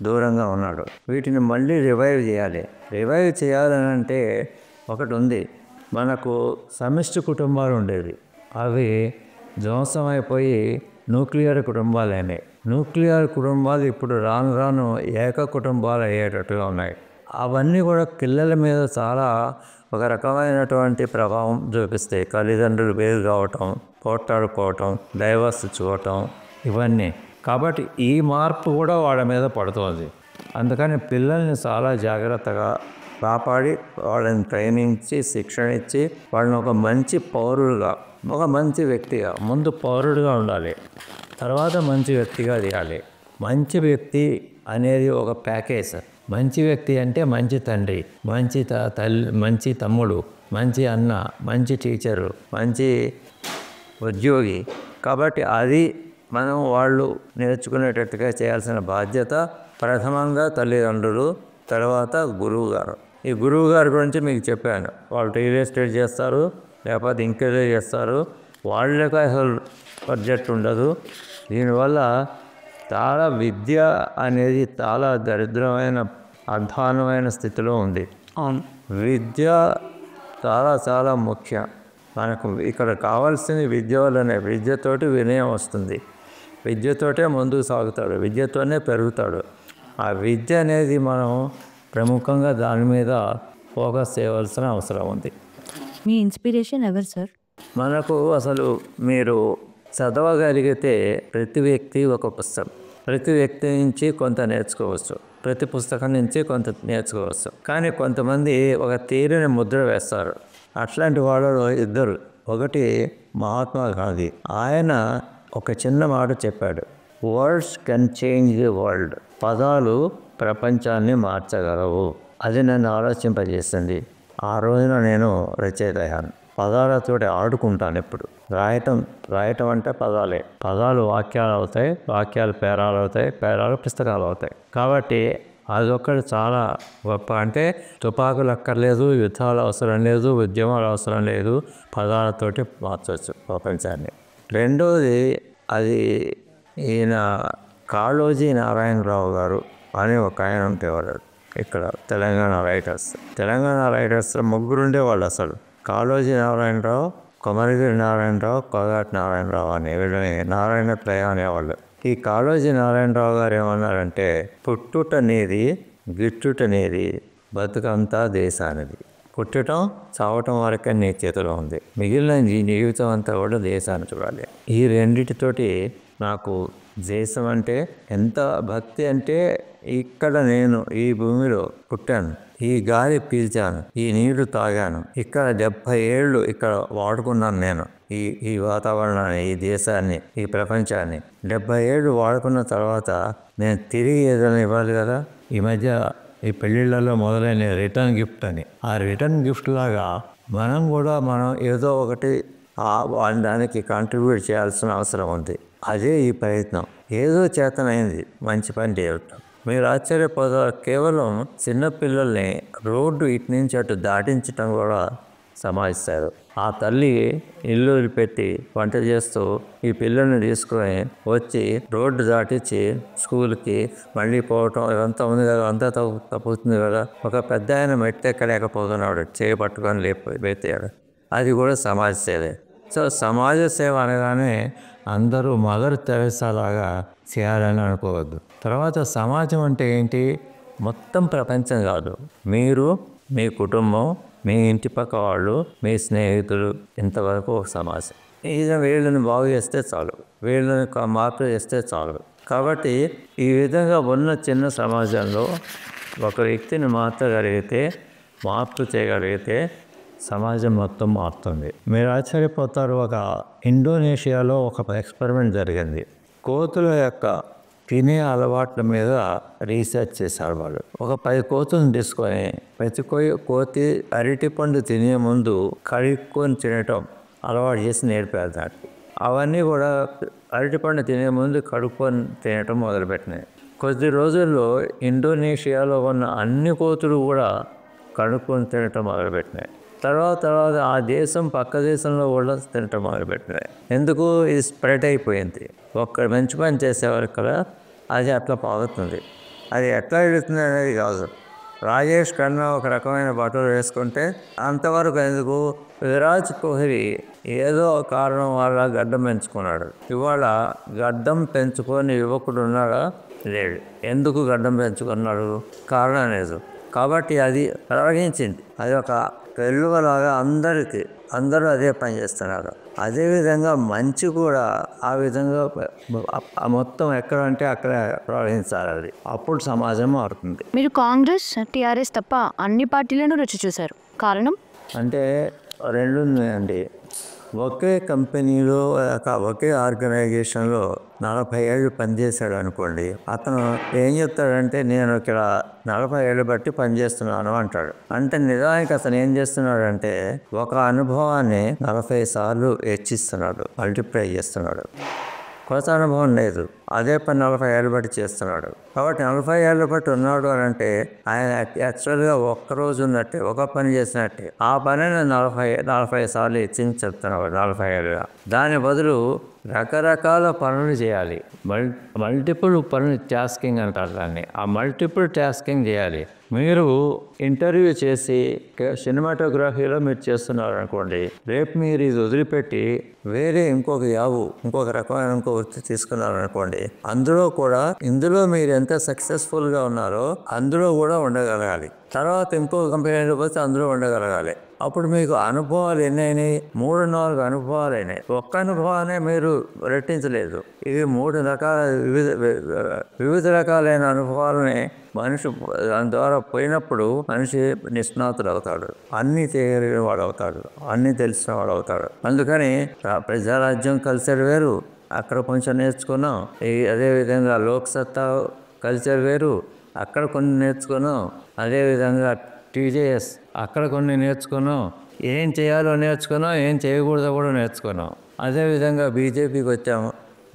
దూరంగా ఉన్నాడు. వీటిని మళ్ళీ రివైవ్ చేయాలి. రివైవ్ చేయాలని అంటే ఒకటి ఉంది, మనకు సమిష్టి కుటుంబాలు ఉండేవి, అవి ధ్వంసమైపోయి న్యూక్లియర్ కుటుంబాలైనాయి. న్యూక్లియర్ కుటుంబాలు ఇప్పుడు రాను రాను ఏక కుటుంబాలు అయ్యేటట్టుగా ఉన్నాయి. అవన్నీ కూడా పిల్లల మీద చాలా ఒక రకమైనటువంటి ప్రభావం చూపిస్తాయి. తల్లిదండ్రులు వేరు కావటం, పోట్లాడుకోవటం, డైవర్స్ చూడటం, ఇవన్నీ. కాబట్టి ఈ మార్పు కూడా వాళ్ళ మీద పడుతుంది. అందుకని పిల్లల్ని చాలా జాగ్రత్తగా కాపాడి, వాళ్ళని ట్రైనింగ్ ఇచ్చి, శిక్షణ ఇచ్చి, వాళ్ళని ఒక మంచి పౌరుడుగా, ఒక మంచి వ్యక్తిగా, ముందు పౌరుడుగా ఉండాలి, తర్వాత మంచి వ్యక్తిగా తీయాలి. మంచి వ్యక్తి అనేది ఒక ప్యాకేజ్. మంచి వ్యక్తి అంటే మంచి తండ్రి, మంచి తల్లి, మంచి తమ్ముడు, మంచి అన్న, మంచి టీచరు, మంచి ఉద్యోగి. కాబట్టి అది మనం వాళ్ళు నేర్చుకునేటట్టుగా చేయాల్సిన బాధ్యత ప్రథమంగా తల్లిదండ్రులు, తర్వాత గురువు గారు. ఈ గురువు గారి గురించి మీకు చెప్పాను. వాళ్ళు రియల్ ఎస్టేట్ చేస్తారు, లేకపోతే ఇంకేదో చేస్తారు. వాళ్ళకి అసలు బడ్జెట్ ఉండదు. దీనివల్ల చాలా విద్య అనేది చాలా దరిద్రమైన, అధ్వానమైన స్థితిలో ఉంది. విద్య చాలా చాలా ముఖ్యం. మనకు ఇక్కడ కావాల్సింది విద్య వల్లనే. విద్యతోటి వినయం వస్తుంది, విద్యతోటే ముందుకు సాగుతాడు, విద్యతోనే పెరుగుతాడు. ఆ విద్య అనేది మనం ప్రముఖంగా దాని మీద ఫోకస్ చేయవలసిన అవసరం ఉంది. మీ ఇన్స్పిరేషన్ ఎవరు సార్? మనకు అసలు మీరు చదవగలిగితే ప్రతి వ్యక్తి ఒక పుస్తకం, ప్రతి వ్యక్తి నుంచి కొంత నేర్చుకోవచ్చు, ప్రతి పుస్తకం నుంచి కొంత నేర్చుకోవచ్చు. కానీ కొంతమంది ఒక తీరుని ముద్ర వేస్తారు. అట్లాంటి వాళ్ళు ఇద్దరు. ఒకటి మహాత్మా గాంధీ. ఆయన ఒక చిన్న మాట చెప్పాడు, words can change the world. పదాలు ప్రపంచాన్ని మార్చగలవు. అది నన్ను ఆలోచింపజేస్తుంది. ఆ రోజున నేను రచయిత అయ్యాను. పదాలతోటి ఆడుకుంటాను ఎప్పుడు. రాయటం అంటే పదాలే. పదాలు వాక్యాలు అవుతాయి, వాక్యాలు పేరాలు అవుతాయి, పేరాలు పుస్తకాలు అవుతాయి. కాబట్టి అదొక్కటి చాలా గొప్ప. అంటే తుపాకులు అక్కర్లేదు, యుద్ధాలు అవసరం లేదు, ఉద్యమాలు అవసరం లేదు, పదాలతోటి మార్చవచ్చు ప్రపంచాన్ని. రెండోది, అది ఈయన కాళోజీ నారాయణరావు గారు అని ఒక ఆయన ఉండేవాడు ఇక్కడ తెలంగాణ రైటర్స్ ముగ్గురు ఉండేవాళ్ళు. అసలు కాళోజీ నారాయణరావు, కొమరగిరి నారాయణరావు, కొగాటి నారాయణరావు అని వీళ్ళని నారాయణ త్రయ అనేవాళ్ళు. ఈ కాళోజీ నారాయణరావు గారు ఏమన్నారంటే, పుట్టుట నీది, గిట్టుట నీది, బతుకంతా దేశానిది. పుట్టడం చావటం వరకే నీ చేతిలో ఉంది, మిగిలిన ఈ జీవితం అంతా కూడా దేశాన్ని చూడాలి. ఈ రెండిటితోటి నాకు దేశం అంటే ఎంత భక్తి అంటే, ఇక్కడ నేను ఈ భూమిలో పుట్టాను, ఈ గాలి పీల్చాను, ఈ నీళ్లు తాగాను, ఇక్కడ 70 ఏళ్ళు ఇక్కడ వాడుకున్నాను నేను ఈ వాతావరణాన్ని, ఈ దేశాన్ని, ఈ ప్రపంచాన్ని. 70 ఏళ్ళు వాడుకున్న తర్వాత నేను తిరిగి ఏదైనా ఇవ్వాలి కదా. ఈ మధ్య ఈ పెళ్ళిళ్ళలో మొదలైన రిటర్న్ గిఫ్ట్ అని, ఆ రిటర్న్ గిఫ్ట్ లాగా మనం ఏదో ఒకటి దానికి కాంట్రిబ్యూట్ చేయాల్సిన అవసరం ఉంది. అదే ఈ ప్రయత్నం. ఏదో చేతనైంది మంచి పని చేయటం. మీరు ఆశ్చర్యపోతారు, కేవలం చిన్నపిల్లల్ని రోడ్డు ఇటు నుంచి అటు దాటించటం కూడా సమాజిస్తారు. ఆ తల్లి ఇల్లు పెట్టి వంట చేస్తూ ఈ పిల్లల్ని తీసుకొని వచ్చి రోడ్డు దాటించి స్కూల్కి మళ్ళీ పోవటం ఇదంతా ఉంది కదా, అంతా తప్పుతుంది కదా. ఒక పెద్ద ఆయన మెట్టెక్కలేకపోతున్నాడు, చేపట్టుకొని లేపాడు. అది కూడా సమాజ సేవే. సో సమాజ సేవ అనగానే అందరూ మదర్ తెరెసా లాగా చేయాలని అనుకోవద్దు. తర్వాత సమాజం అంటే ఏంటి? మొత్తం ప్రపంచం కాదు, మీరు, మీ కుటుంబం, మీ ఇంటి పక్క వాళ్ళు, మీ స్నేహితులు, ఇంతవరకు ఒక సమాజం. వీళ్ళని బాగు చేస్తే చాలు, వీళ్ళని మార్పు చేస్తే చాలు. కాబట్టి ఈ విధంగా ఉన్న చిన్న సమాజంలో ఒక వ్యక్తిని మార్పు చేయగలిగితే సమాజం మొత్తం మారుతుంది. మీరు ఆశ్చర్యపోతారు, ఒక ఇండోనేషియాలో ఒక ఎక్స్పెరిమెంట్ జరిగింది. కోతుల యొక్క తినే అలవాట్ల మీద రీసెర్చ్ చేశారు వాళ్ళు. ఒక 10 కోతులను తీసుకొని ప్రతి కోతి అరటిపండు తినే ముందు కడుక్కొని తినటం అలవాటు చేసి నేర్పారు దానికి. అవన్నీ కూడా అరటిపండు తినే ముందు కడుక్కొని తినటం మొదలుపెట్టినాయి. కొద్ది రోజుల్లో ఇండోనేషియాలో ఉన్న అన్ని కోతులు కూడా కడుక్కొని తినటం మొదలుపెట్టినాయి. తర్వాత ఆ దేశం పక్క దేశంలో కూడా తినటం మొదలుపెట్టినాయి. ఎందుకు? ఇది స్ప్రెడ్ అయిపోయింది. ఒక్క మంచి పని చేసేవారు కదా, అది అట్లా పాగుతుంది. అది ఎట్లా వెళుతుంది అనేది కాదు. రాజేష్ ఖన్నా ఒక రకమైన బట్టలు వేసుకుంటే అంతవరకు ఎందుకు? విరాట్ కోహ్లీ ఏదో కారణం వల్ల గడ్డం పెంచుకున్నాడు. ఇవాళ గడ్డం పెంచుకొని యువకుడు ఉన్నాడా? లేడు. ఎందుకు గడ్డం పెంచుకున్నాడు? కారణం లేదు. కాబట్టి అది ప్రవహించింది. అది ఒక పెళ్ళువలాగా అందరూ అదే పని చేస్తున్నారు. అదేవిధంగా మంచి కూడా ఆ విధంగా మొత్తం ఎక్కడంటే అక్కడ ప్రవహించాలి. అది అప్పుడు సమాజం మారుతుంది. మీరు కాంగ్రెస్, టీఆర్ఎస్ తప్ప అన్ని పార్టీలను రుచి చూశారు. కారణం అంటే రెండు ఉన్నాయండి. ఒకే కంపెనీలో ఒకే ఆర్గనైజేషన్లో 40 ఏళ్ళు పనిచేశాడు అనుకోండి. అతను ఏం చెప్తాడంటే, నేను ఇక్కడ 40 ఏళ్ళు బట్టి పనిచేస్తున్నాను అంటాడు. అంటే నిజానికి అతను ఏం చేస్తున్నాడంటే, ఒక అనుభవాన్ని 40 సార్లు హెచ్చిస్తున్నాడు, మల్టిప్లై చేస్తున్నాడు. కొత్త అనుభవం లేదు, అదే పని 40 ఏళ్ళు బట్టి చేస్తున్నాడు. కాబట్టి 40 ఏళ్ళ బట్టి ఉన్నాడు అని అంటే ఆయన యాక్చువల్గా ఒక్కరోజు ఉన్నట్టే, ఒక పని చేసినట్టే. ఆ పనిని 40 సార్లు ఇచ్చింది చెప్తున్నాడు 40 ఏళ్ళుగా. దాని బదులు రకరకాల పనులు చేయాలి. మల్టిపుల్ పనులు టాస్కింగ్ అంటారు దాన్ని. ఆ మల్టిపుల్ టాస్కింగ్ చేయాలి. మీరు ఇంటర్వ్యూ చేసి సినిమాటోగ్రఫీలో మీరు చేస్తున్నారు అనుకోండి, రేపు మీరు ఇది వదిలిపెట్టి వేరే ఇంకొక రకమైన వృత్తి తీసుకున్నారు అనుకోండి, ఇందులో మీరు ఎంత సక్సెస్ఫుల్గా ఉన్నారో అందులో కూడా ఉండగలగాలి. తర్వాత ఇంకో కంపెనీలో పోతే అందులో ఉండగలగాలి. అప్పుడు మీకు అనుభవాలు ఎన్నైనాయి? 3-4 అనుభవాలు అయినాయి. ఒక్క అనుభవాన్ని మీరు రెట్టించలేదు. ఇవి 3 రకాల వివిధ రకాలైన అనుభవాలని మనిషి దాని ద్వారా పోయినప్పుడు మనిషి నిష్ణాతుడు అవుతాడు, అన్నీ తెలియని వాడు అవుతాడు, అన్నీ తెలిసిన వాడు అవుతాడు. అందుకని ప్రజారాజ్యం కల్చర్ వేరు, అక్కడ కొంచెం నేర్చుకున్నాం. అదేవిధంగా లోక్సత్తా కల్చర్ వేరు, అక్కడ కొన్ని నేర్చుకున్నాం. అదేవిధంగా టీజేఎస్ అక్కడ కొన్ని నేర్చుకున్నాం. ఏం చేయాలో నేర్చుకున్నాం, ఏం చేయకూడదో కూడా నేర్చుకున్నాం. అదేవిధంగా బీజేపీకి వచ్చాము,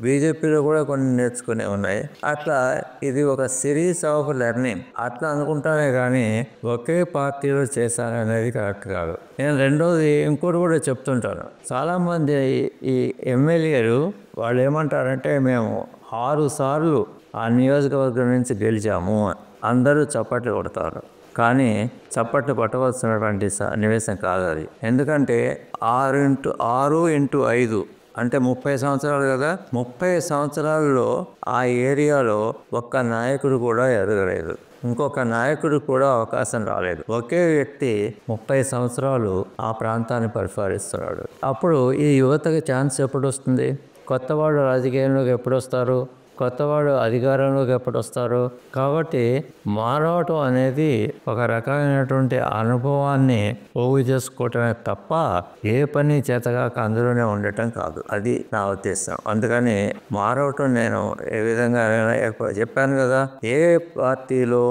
బీజేపీలో కూడా కొన్ని నేర్చుకునే ఉన్నాయి. అట్లా ఇది ఒక సిరీస్ ఆఫ్ లెర్నింగ్. అట్లా అనుకుంటానే కానీ ఒకే పార్టీలో చేశాననేది కరెక్ట్ కాదు. నేను రెండోది ఇంకోటి కూడా చెప్తుంటాను. చాలామంది ఈ ఎమ్మెల్యేలు వాళ్ళు ఏమంటారంటే మేము 6 సార్లు ఆ నియోజకవర్గం నుంచి గెలిచాము. అందరూ చప్పట్లు కొడతారు, కానీ చప్పట్లు పట్టవలసినటువంటి సన్నివేశం కాదు అది. ఎందుకంటే 6x5 అంటే 30 సంవత్సరాలు కదా. 30 సంవత్సరాల్లో ఆ ఏరియాలో ఒక్క నాయకుడు కూడా ఎదగలేదు, ఇంకొక నాయకుడు కూడా అవకాశం రాలేదు. ఒకే వ్యక్తి 30 సంవత్సరాలు ఆ ప్రాంతాన్ని పరిపాలిస్తున్నాడు. అప్పుడు ఈ యువతకి ఛాన్స్ ఎప్పుడు వస్తుంది? కొత్తవాడు రాజకీయంలోకి ఎప్పుడు వస్తారు? కొత్తవాడు అధికారంలోకి ఎప్పుడు వస్తారు? కాబట్టి మారవటం అనేది ఒక రకమైనటువంటి అనుభవాన్ని పోగు చేసుకోవటమే తప్ప ఏ పని చేతగాక అందులోనే ఉండటం కాదు. అది నా ఉద్దేశం. అందుకని మారవటం నేను ఏ విధంగా చెప్పాను కదా, ఏ పార్టీలో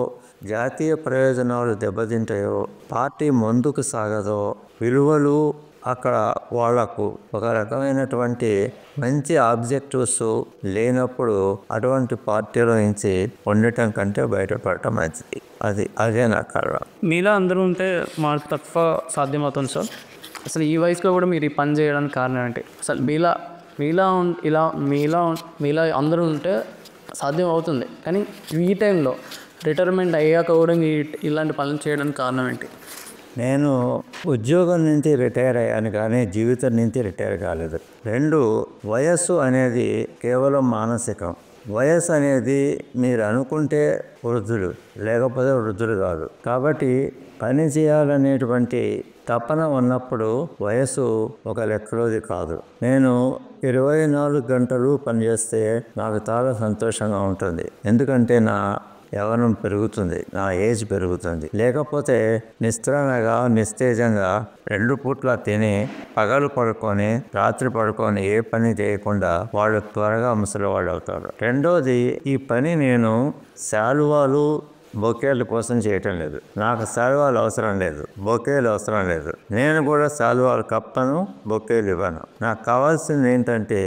జాతీయ ప్రయోజనాలు దెబ్బతింటాయో, పార్టీ ముందుకు సాగదో, విలువలు అక్కడ వాళ్లకు ఒక రకమైనటువంటి మంచి ఆబ్జెక్టివ్స్ లేనప్పుడు అటువంటి పార్టీలో నుంచి ఉండటం కంటే బయటపడటం మంచిది. అదే నా కారణం. మీలా అందరూ ఉంటే మార్పు తక్కువ సాధ్యమవుతుంది సార్. అసలు ఈ వయసులో కూడా మీరు ఈ పని చేయడానికి కారణం ఏంటి? అసలు మీలా అందరూ ఉంటే సాధ్యం అవుతుంది, కానీ ఈ టైంలో రిటైర్మెంట్ అయ్యాక కూడా ఇలాంటి పనులు చేయడానికి కారణం ఏంటి? నేను ఉద్యోగం నుంచి రిటైర్ అయ్యాను, కానీ జీవితం నుంచి రిటైర్ కాలేదు. 2, వయస్సు అనేది కేవలం మానసికం. వయస్సు అనేది మీరు అనుకుంటే వృద్ధులు, లేకపోతే వృద్ధులు కాదు. కాబట్టి పని చేయాలనేటువంటి తపన ఉన్నప్పుడు వయస్సు ఒక లెక్కలోది కాదు. నేను 24 గంటలు పనిచేస్తే నాకు చాలా సంతోషంగా ఉంటుంది. ఎందుకంటే నా యవ్వనం పెరుగుతుంది, నా ఏజ్ పెరుగుతుంది. లేకపోతే నిస్త్రాణగా నిస్తేజంగా 2 పూట్ల తిని పగలు పడుకొని రాత్రి పడుకొని ఏ పని చేయకుండా వాళ్ళు త్వరగా ముసలివాళ్ళు అవుతారు. రెండోది, ఈ పని నేను శాలువాలు బొకేల కోసం చేయటం లేదు. నాకు శాలువాలు అవసరం లేదు, బొకేలు అవసరం లేదు. నేను కూడా శాలువాలు కప్పను, బొకేలు ఇవ్వను. నాకు కావాల్సింది ఏంటంటే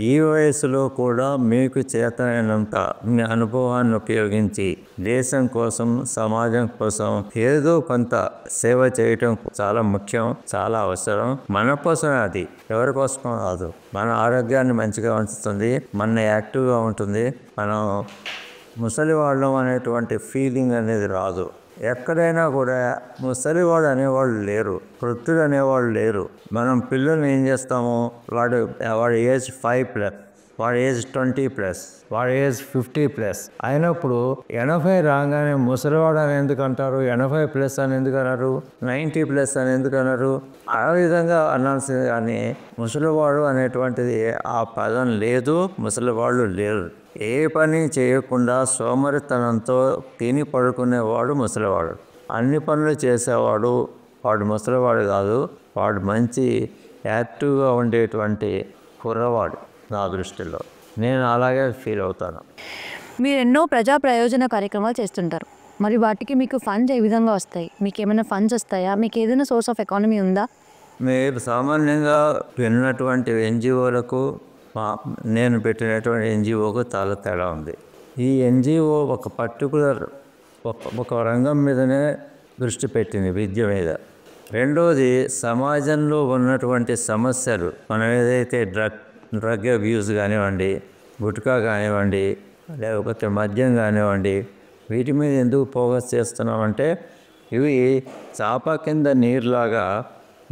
ఈ వయసులో కూడా మీకు చేతనైనంత మీ అనుభవాన్ని ఉపయోగించి దేశం కోసం, సమాజం కోసం ఏదో కొంత సేవ చేయటం చాలా ముఖ్యం, చాలా అవసరం. మన కోసమే, అది ఎవరి కోసం కాదు. మన ఆరోగ్యాన్ని మంచిగా ఉంచుతుంది, మన యాక్టివ్గా ఉంటుంది. మనం ముసలివాళ్ళం అనేటువంటి ఫీలింగ్ అనేది రాదు. ఎక్కడైనా కూడా ముసలివాడు అనేవాళ్ళు లేరు, వృద్ధుడు అనేవాళ్ళు లేరు. మనం పిల్లల్ని ఏం చేస్తాము, వాడి ఏజ్ 5+, వాడి ఏజ్ 20+, వాడి ఏజ్ 50+ అయినప్పుడు 80 రాగానే ముసలివాడు అని ఎందుకు అంటారు, 80+ అని ఎందుకు అన్నారు, 90+ అని ఎందుకు అన్నారు? ఆ విధంగా అనాల్సింది. కానీ ముసలివాడు అనేటువంటిది ఆ పదం లేదు, ముసలివాళ్ళు లేరు. ఏ పని చేయకుండా సోమరితనంతో తిని పడుకునేవాడు ముసలివాడు. అన్ని పనులు చేసేవాడు వాడు ముసలివాడు కాదు, వాడు మంచి యాక్టివ్గా ఉండేటువంటి కుర్రవాడు నా దృష్టిలో. నేను అలాగే ఫీల్ అవుతాను. మీరు ఎన్నో ప్రజా ప్రయోజన కార్యక్రమాలు చేస్తుంటారు, మరి వాటికి మీకు ఫండ్స్ ఏ విధంగా వస్తాయి? మీకు ఏమైనా ఫండ్స్ వస్తాయా? మీకు ఏదైనా సోర్స్ ఆఫ్ ఎకానమీ ఉందా? మీరు సామాన్యంగా విన్నటువంటి ఎన్జిఓలకు నేను పెట్టినటువంటి ఎన్జిఓకు చాలా తేడా ఉంది. ఈ ఎన్జిఓ ఒక పర్టికులర్ ఒక రంగం మీదనే దృష్టి పెట్టింది, విద్య మీద. రెండోది, సమాజంలో ఉన్నటువంటి సమస్యలు, మనం ఏదైతే డ్రగ్ అబ్యూస్ కానివ్వండి, గుట్కా కానివ్వండి, లేకపోతే మద్యం కానివ్వండి, వీటి మీద ఎందుకు ఫోకస్ చేస్తున్నామంటే ఇవి చాప కింద నీరులాగా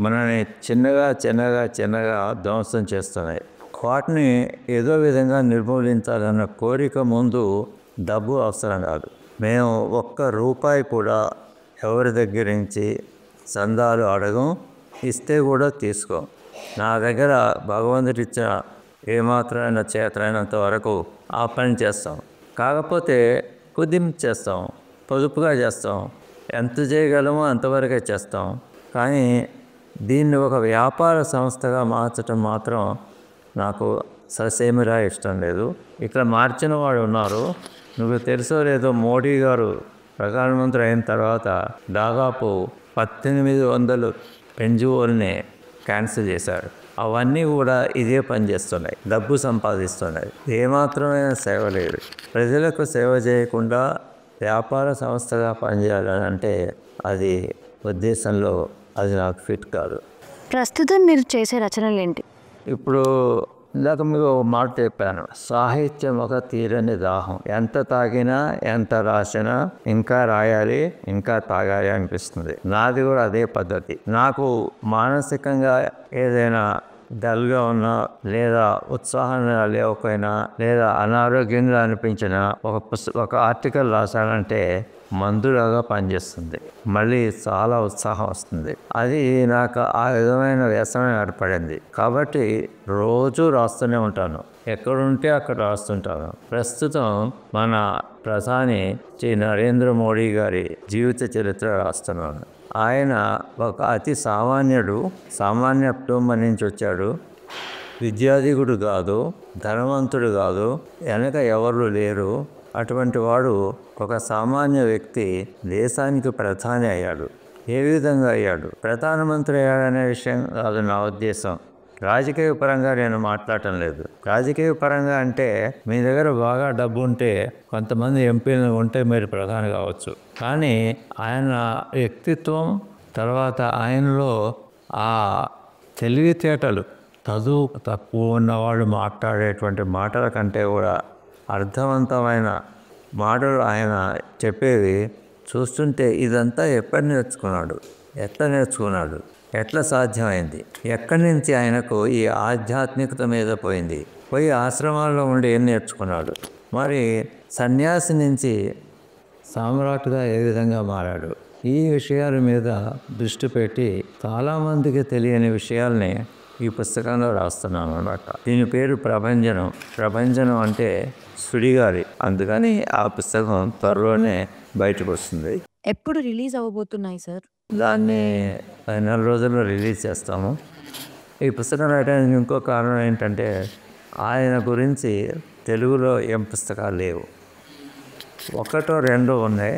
మనని చిన్నగా ధ్వంసం చేస్తున్నాయి. వాటిని ఏదో విధంగా నిర్మూలించాలన్న కోరిక ముందు డబ్బు అవసరం కాదు. మేము ఒక్క రూపాయి కూడా ఎవరి దగ్గర నుంచి చందాలు అడగం, ఇస్తే కూడా తీసుకో. నా దగ్గర భగవంతుడు ఇచ్చిన ఏమాత్రమైన చేతనైనంత వరకు ఆ పని చేస్తాం. కాకపోతే కుదింపు చేస్తాం, పొదుపుగా చేస్తాం, ఎంత చేయగలమో అంతవరకే చేస్తాం. కానీ దీన్ని ఒక వ్యాపార సంస్థగా మార్చడం మాత్రం నాకు ససేమిరా ఇష్టం లేదు. ఇక్కడ మార్చిన వాడు ఉన్నారు. నువ్వు తెలుసో లేదో, మోడీ గారు ప్రధానమంత్రి అయిన తర్వాత దాదాపు 1800 ఎన్జిఓల్ని క్యాన్సిల్ చేశారు. అవన్నీ కూడా ఇదే పని చేస్తున్నాయి, డబ్బు సంపాదిస్తున్నాయి. ఏమాత్రమైన సేవ లేదు. ప్రజలకు సేవ చేయకుండా వ్యాపార సంస్థగా పనిచేయాలని అంటే అది ఉద్దేశంలో అది నాకు ఫిట్ కాదు. ప్రస్తుతం మీరు చేసే రచనలు ఏంటి? ఇప్పుడు ఇందాక మీకు ఒక మాట చెప్పాను, సాహిత్యం ఒక తీరని దాహం. ఎంత తాగినా ఎంత రాసినా ఇంకా రాయాలి, ఇంకా తాగాలి అనిపిస్తుంది. నాది కూడా అదే పద్ధతి. నాకు మానసికంగా ఏదైనా డల్గా ఉన్నా, లేదా ఉత్సాహంగా లేకపోయినా, లేదా అనారోగ్యంగా అనిపించినా ఒక ఆర్టికల్ రాశానంటే మందులాగా పనిచేస్తుంది. మళ్ళీ చాలా ఉత్సాహం వస్తుంది. అది నాకు ఆ విధమైన వ్యసనం ఏర్పడింది. కాబట్టి రోజు రాస్తూనే ఉంటాను. ఎక్కడుంటే అక్కడ రాస్తుంటాను. ప్రస్తుతం మన ప్రధాని శ్రీ నరేంద్ర మోడీ గారి జీవిత చరిత్ర రాస్తున్నాను. ఆయన ఒక అతి సామాన్యుడు, సామాన్య కుటుంబం నుంచి వచ్చాడు. విద్యాధికుడు కాదు, ధనవంతుడు కాదు, వెనక ఎవరు లేరు. అటువంటి వాడు ఒక సామాన్య వ్యక్తి దేశానికి ప్రధాని అయ్యాడు. ఏ విధంగా అయ్యాడు? ప్రధానమంత్రి అయ్యాడనే విషయం కాదు నా ఉద్దేశం. రాజకీయ పరంగా నేను మాట్లాడటం లేదు. రాజకీయ పరంగా అంటే మీ దగ్గర బాగా డబ్బు ఉంటే, కొంతమంది ఎంపీలు ఉంటే మీరు ప్రధాని కావచ్చు. కానీ ఆయన వ్యక్తిత్వం, తర్వాత ఆయనలో ఆ తెలివితేటలు, చదువు తక్కువ ఉన్నవాడు మాట్లాడేటువంటి మాటల కంటే కూడా అర్థవంతమైన మాటలు ఆయన చెప్పేవి చూస్తుంటే ఇదంతా ఎక్కడ నేర్చుకున్నాడు, ఎట్లా నేర్చుకున్నాడు, ఎట్లా సాధ్యమైంది, ఎక్కడి నుంచి ఆయనకు ఈ ఆధ్యాత్మికత మీద పోయి ఆశ్రమాల్లో ఉండి ఏం నేర్చుకున్నాడు, మరి సన్యాసి నుంచి సామ్రాట్గా ఏ విధంగా మారాడు, ఈ విషయాల మీద దృష్టి పెట్టి చాలామందికి తెలియని విషయాల్ని ఈ పుస్తకంలో రాస్తున్నాను అన్నమాట. దీని పేరు ప్రభంజనం. ప్రభంజనం అంటే సుడిగాలి. అందుకని ఆ పుస్తకం త్వరలోనే బయటకు వస్తుంది. ఎప్పుడు రిలీజ్ అవ్వబోతున్నాయి సార్? దాన్ని 4 రోజుల్లో రిలీజ్ చేస్తాము. ఈ పుస్తకం రాయడానికి ఇంకో కారణం ఏంటంటే, ఆయన గురించి తెలుగులో ఏం పుస్తకాలు లేవు. 1 2 ఉన్నాయి.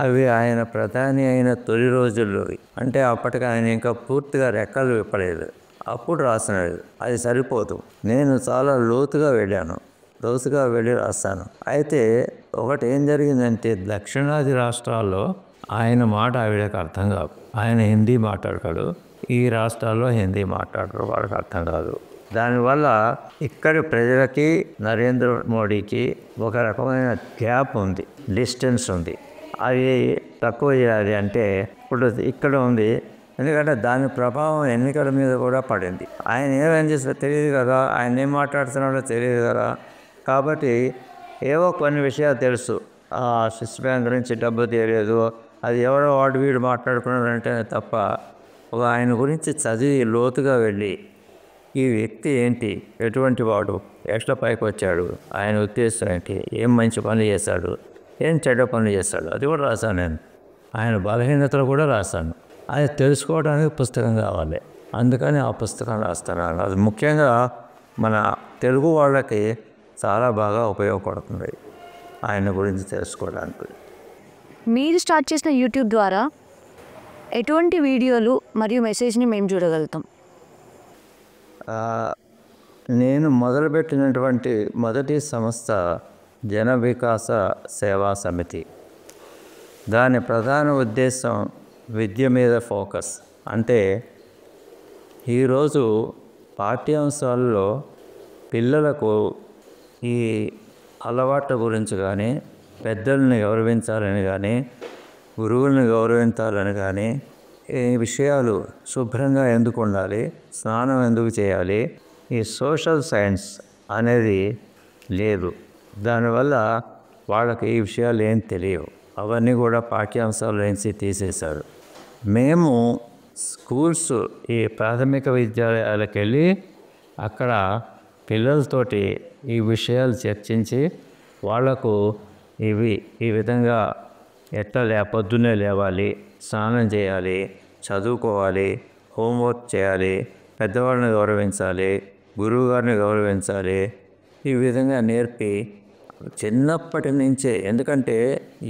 అవి ఆయన ప్రధాని అయిన తొలి రోజుల్లో, అంటే అప్పటికి ఆయన ఇంకా పూర్తిగా రెక్కలు విప్పలేదు, అప్పుడు రాసినాడు. అది సరిపోదు. నేను చాలా లోతుగా వెళ్ళి రాస్తాను. అయితే ఒకటి ఏం జరిగిందంటే, దక్షిణాది రాష్ట్రాల్లో ఆయన మాట ఆవిడకి అర్థం కాదు. ఆయన హిందీ మాట్లాడతాడు, ఈ రాష్ట్రాల్లో హిందీ మాట్లాడరు, వాళ్ళకి అర్థం కాదు. దానివల్ల ఇక్కడి ప్రజలకి నరేంద్ర మోడీకి ఒక రకమైన గ్యాప్ ఉంది, డిస్టెన్స్ ఉంది. అది తక్కువ చేయాలి అంటే ఇప్పుడు ఇక్కడ ఉంది. ఎందుకంటే దాని ప్రభావం ఎన్నికల మీద కూడా పడింది. ఆయన ఏమేం చేస్తారో తెలియదు కదా, ఆయన ఏం మాట్లాడుతున్నాడో తెలియదు కదా. కాబట్టి ఏవో కొన్ని విషయాలు తెలుసు. స్విస్ బ్యాంక్ గురించి డబ్బు తెలియదు, అది ఎవరో వాడు వీడు మాట్లాడుకున్నాడంటే తప్ప, ఆయన గురించి చదివి లోతుగా వెళ్ళి ఈ వ్యక్తి ఏంటి, ఎటువంటి వాడు, ఎట్లా పైకి వచ్చాడు, ఆయన ఉద్దేశం ఏంటి, ఏం మంచి పనులు చేశాడు, ఏం చెడ్డ పనులు చేస్తాడు, అది కూడా రాశాను నేను. ఆయన బలహీనతలు కూడా రాశాను. అది తెలుసుకోవడానికి పుస్తకం కావాలి, అందుకని ఆ పుస్తకం రాస్తాను. అది ముఖ్యంగా మన తెలుగు వాళ్ళకి చాలా బాగా ఉపయోగపడుతుంది ఆయన గురించి తెలుసుకోవడానికి. మీరు స్టార్ట్ చేసిన యూట్యూబ్ ద్వారా ఎటువంటి వీడియోలు మరియు మెసేజ్ని మేము చూడగలుగుతాం? నేను మొదలుపెట్టినటువంటి మొదటి సంస్థ జన వికాస సేవా సమితి. దాని ప్రధాన ఉద్దేశం విద్య మీద ఫోకస్. అంటే ఈరోజు పాఠ్యాంశాల్లో పిల్లలకు ఈ అలవాట్ల గురించి కానీ, పెద్దల్ని గౌరవించాలని కానీ, గురువుల్ని గౌరవించాలని కానీ, ఈ విషయాలు శుభ్రంగా ఎందుకు ఉండాలి, స్నానం ఎందుకు చేయాలి, ఈ సోషల్ సైన్స్ అనేది లేదు. దానివల్ల వాళ్ళకి ఈ విషయాలు ఏం తెలియవు. అవన్నీ కూడా పాఠ్యాంశాల నుంచి తీసేశారు. మేము స్కూల్స్ ఈ ప్రాథమిక విద్యాలయాలకు వెళ్ళి అక్కడ పిల్లలతోటి ఈ విషయాలు చర్చించి వాళ్లకు ఈ విధంగా ఎట్లా పొద్దున్నే లేవాలి, స్నానం చేయాలి, చదువుకోవాలి, హోంవర్క్ చేయాలి, పెద్దవాళ్ళని గౌరవించాలి, గురువుగారిని గౌరవించాలి, ఈ విధంగా నేర్పి చిన్నప్పటి నుంచే. ఎందుకంటే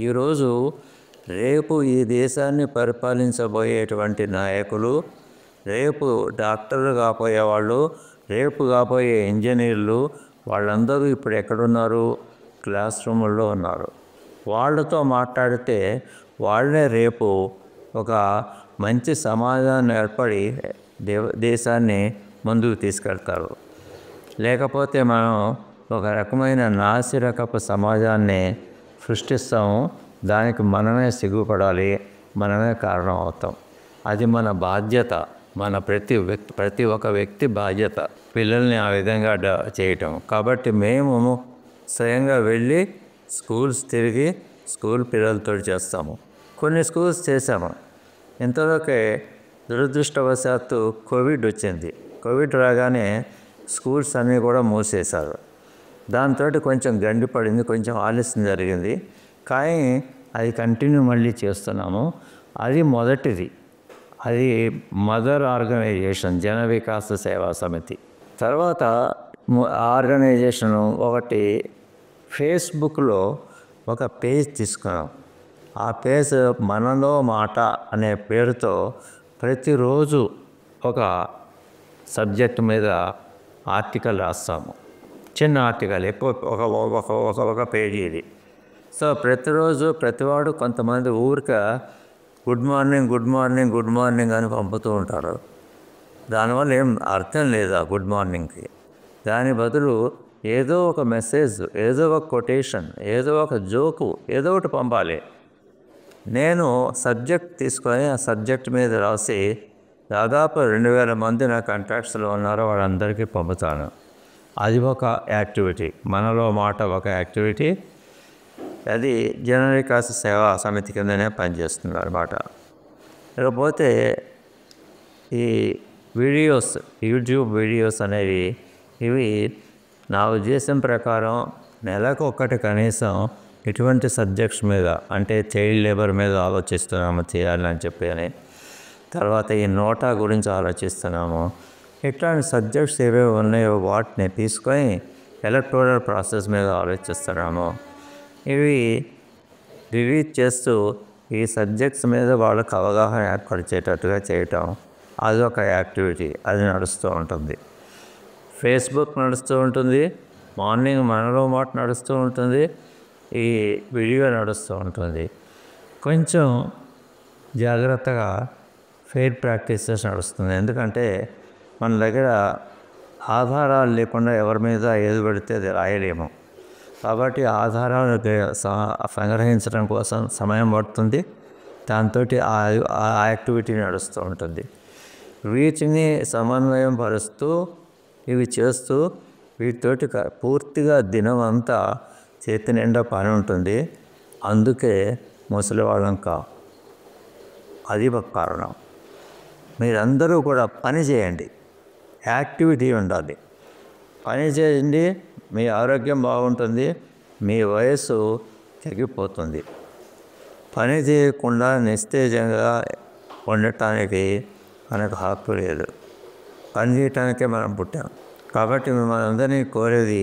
ఈరోజు రేపు ఈ దేశాన్ని పరిపాలించబోయేటువంటి నాయకులు, రేపు డాక్టర్లు కాబోయేవాళ్ళు, రేపు కాబోయే ఇంజనీర్లు, వాళ్ళందరూ ఇప్పుడు ఎక్కడున్నారు? క్లాస్ రూముల్లో ఉన్నారు. వాళ్ళతో మాట్లాడితే వాళ్ళే రేపు ఒక మంచి సమాజాన్ని ఏర్పడి దేశాన్ని ముందుకు తీసుకెళ్తారు. లేకపోతే మనం ఒక రకమైన నాసిరకపు సమాజాన్ని సృష్టిస్తాము. దానికి మనమే సిగ్గుపడాలి, మనమే కారణం అవుతాం. అది మన బాధ్యత, మన ప్రతి ఒక్క వ్యక్తి బాధ్యత పిల్లల్ని ఆ విధంగా చేయటం. కాబట్టి మేము స్వయంగా వెళ్ళి స్కూల్స్ తిరిగి స్కూల్ పిల్లలతో చేస్తాము. కొన్ని స్కూల్స్ చేసాము. ఇంతలోకే దురదృష్టవశాత్తు కోవిడ్ వచ్చింది. కోవిడ్ రాగానే స్కూల్స్ అన్నీ కూడా మూసేశారు. దాంతో కొంచెం గండి పడింది, కొంచెం ఆలస్యం జరిగింది. కానీ అది కంటిన్యూ మళ్ళీ చేస్తున్నాము. అది మొదటిది. అది మదర్ ఆర్గనైజేషన్, జన వికాస సేవా సమితి. తర్వాత ఆర్గనైజేషను ఒకటి ఫేస్బుక్లో ఒక పేజ్ తీసుకున్నాం. ఆ పేజ్ మనలో మాట అనే పేరుతో ప్రతిరోజు ఒక సబ్జెక్ట్ మీద ఆర్టికల్ రాస్తాము. చిన్న ఆర్టికల్, ఎక్కువ ఒక పేజీ ఇది. సో ప్రతిరోజు ప్రతివాడు కొంతమంది ఊరికే good morning good morning good morning అని పంపుతూ ఉంటారు. దానివల్ల ఏం అర్థం లేదా గుడ్ మార్నింగ్కి. దాని బదులు ఏదో ఒక మెసేజ్, ఏదో ఒక కొటేషన్, ఏదో ఒక జోకు, ఏదో ఒకటి పంపాలి. నేను సబ్జెక్ట్ తీసుకొని ఆ సబ్జెక్ట్ మీద రాసి దాదాపు 2000 మంది నా కాంటాక్ట్స్లో ఉన్నారో వాళ్ళందరికీ పంపుతాను. అది ఒక యాక్టివిటీ, మనలో మాట ఒక యాక్టివిటీ. అది జన వికాస సేవా సమితి కిందనే పనిచేస్తుంది అన్నమాట. ఇకపోతే ఈ వీడియోస్, యూట్యూబ్ వీడియోస్ అనేవి ఇవి నా ఉద్దేశం ప్రకారం నెలకు ఒక్కటి కనీసం ఇటువంటి సబ్జెక్ట్స్ మీద, అంటే చైల్డ్ లేబర్ మీద ఆలోచిస్తున్నాము చేయాలని చెప్పి అని, తర్వాత ఈ నోటా గురించి ఆలోచిస్తున్నాము. ఇట్లాంటి సబ్జెక్ట్స్ ఏవేవి ఉన్నాయో వాటిని తీసుకొని ఎలక్టోరల్ ప్రాసెస్ మీద ఆలోచిస్తున్నాము. ఇవి రిలీజ్ చేస్తూ ఈ సబ్జెక్ట్స్ మీద వాళ్ళకు అవగాహన ఏర్పరిచేటట్టుగా చేయటం అదొక యాక్టివిటీ. అది నడుస్తూ ఉంటుంది. ఫేస్బుక్ నడుస్తూ ఉంటుంది, మార్నింగ్ మనలో మాట నడుస్తూ ఉంటుంది, ఈ వీడియో నడుస్తూ ఉంటుంది. కొంచెం జాగ్రత్తగా ఫెయిర్ ప్రాక్టీసెస్ నడుస్తుంది. ఎందుకంటే మన దగ్గర ఆధారాలు లేకుండా ఎవరి మీద ఏది పడితే అది రాయలేము. కాబట్టి ఆధారాలు సంగ్రహించడం కోసం సమయం పడుతుంది. దాంతో ఆ యాక్టివిటీ నడుస్తూ ఉంటుంది. వీటిని సమన్వయం పరుస్తూ ఇవి చేస్తూ వీటితోటి పూర్తిగా దినం అంతా చేతి నిండా పని ఉంటుంది. అందుకే ముసలివాళ్ళం అది ఒక కారణం. మీరందరూ కూడా పని చేయండి, యాక్టివిటీ ఉండాలి. పని చేయండి, మీ ఆరోగ్యం బాగుంటుంది, మీ వయస్సు తగ్గిపోతుంది. పని చేయకుండా నిస్తేజంగా ఉండటానికి మనకు హక్కు లేదు. పని చేయటానికే మనం పుట్టాం. కాబట్టి మిమ్మల్ని అందరినీ కోరేది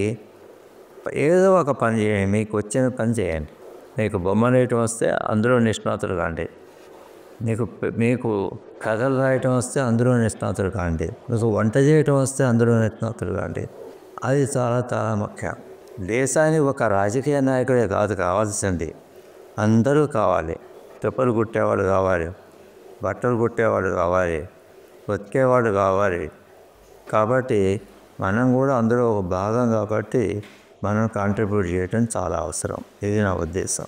ఏదో ఒక పని చేయండి. మీకు వచ్చిన పని చేయండి. మీకు బొమ్మ వేయటం వస్తే అందులో నిష్ణాతులు కాండి, మీకు కథలు రాయటం వస్తే అందులో నిష్ణాతులు కాండి, మీకు వంట చేయటం వస్తే అందులో నిష్ణాతులు కాండి. అది చాలా చాలా ముఖ్యం. దేశానికి ఒక రాజకీయ నాయకుడే కాదు కావాల్సింది, అందరూ కావాలి. చెప్పులు కుట్టేవాళ్ళు కావాలి, బట్టలు కుట్టేవాళ్ళు కావాలి, బతికేవాళ్ళు కావాలి. కాబట్టి మనం కూడా అందులో ఒక భాగం. కాబట్టి మనం కాంట్రిబ్యూట్ చేయడం చాలా అవసరం. ఇది నా ఉద్దేశం.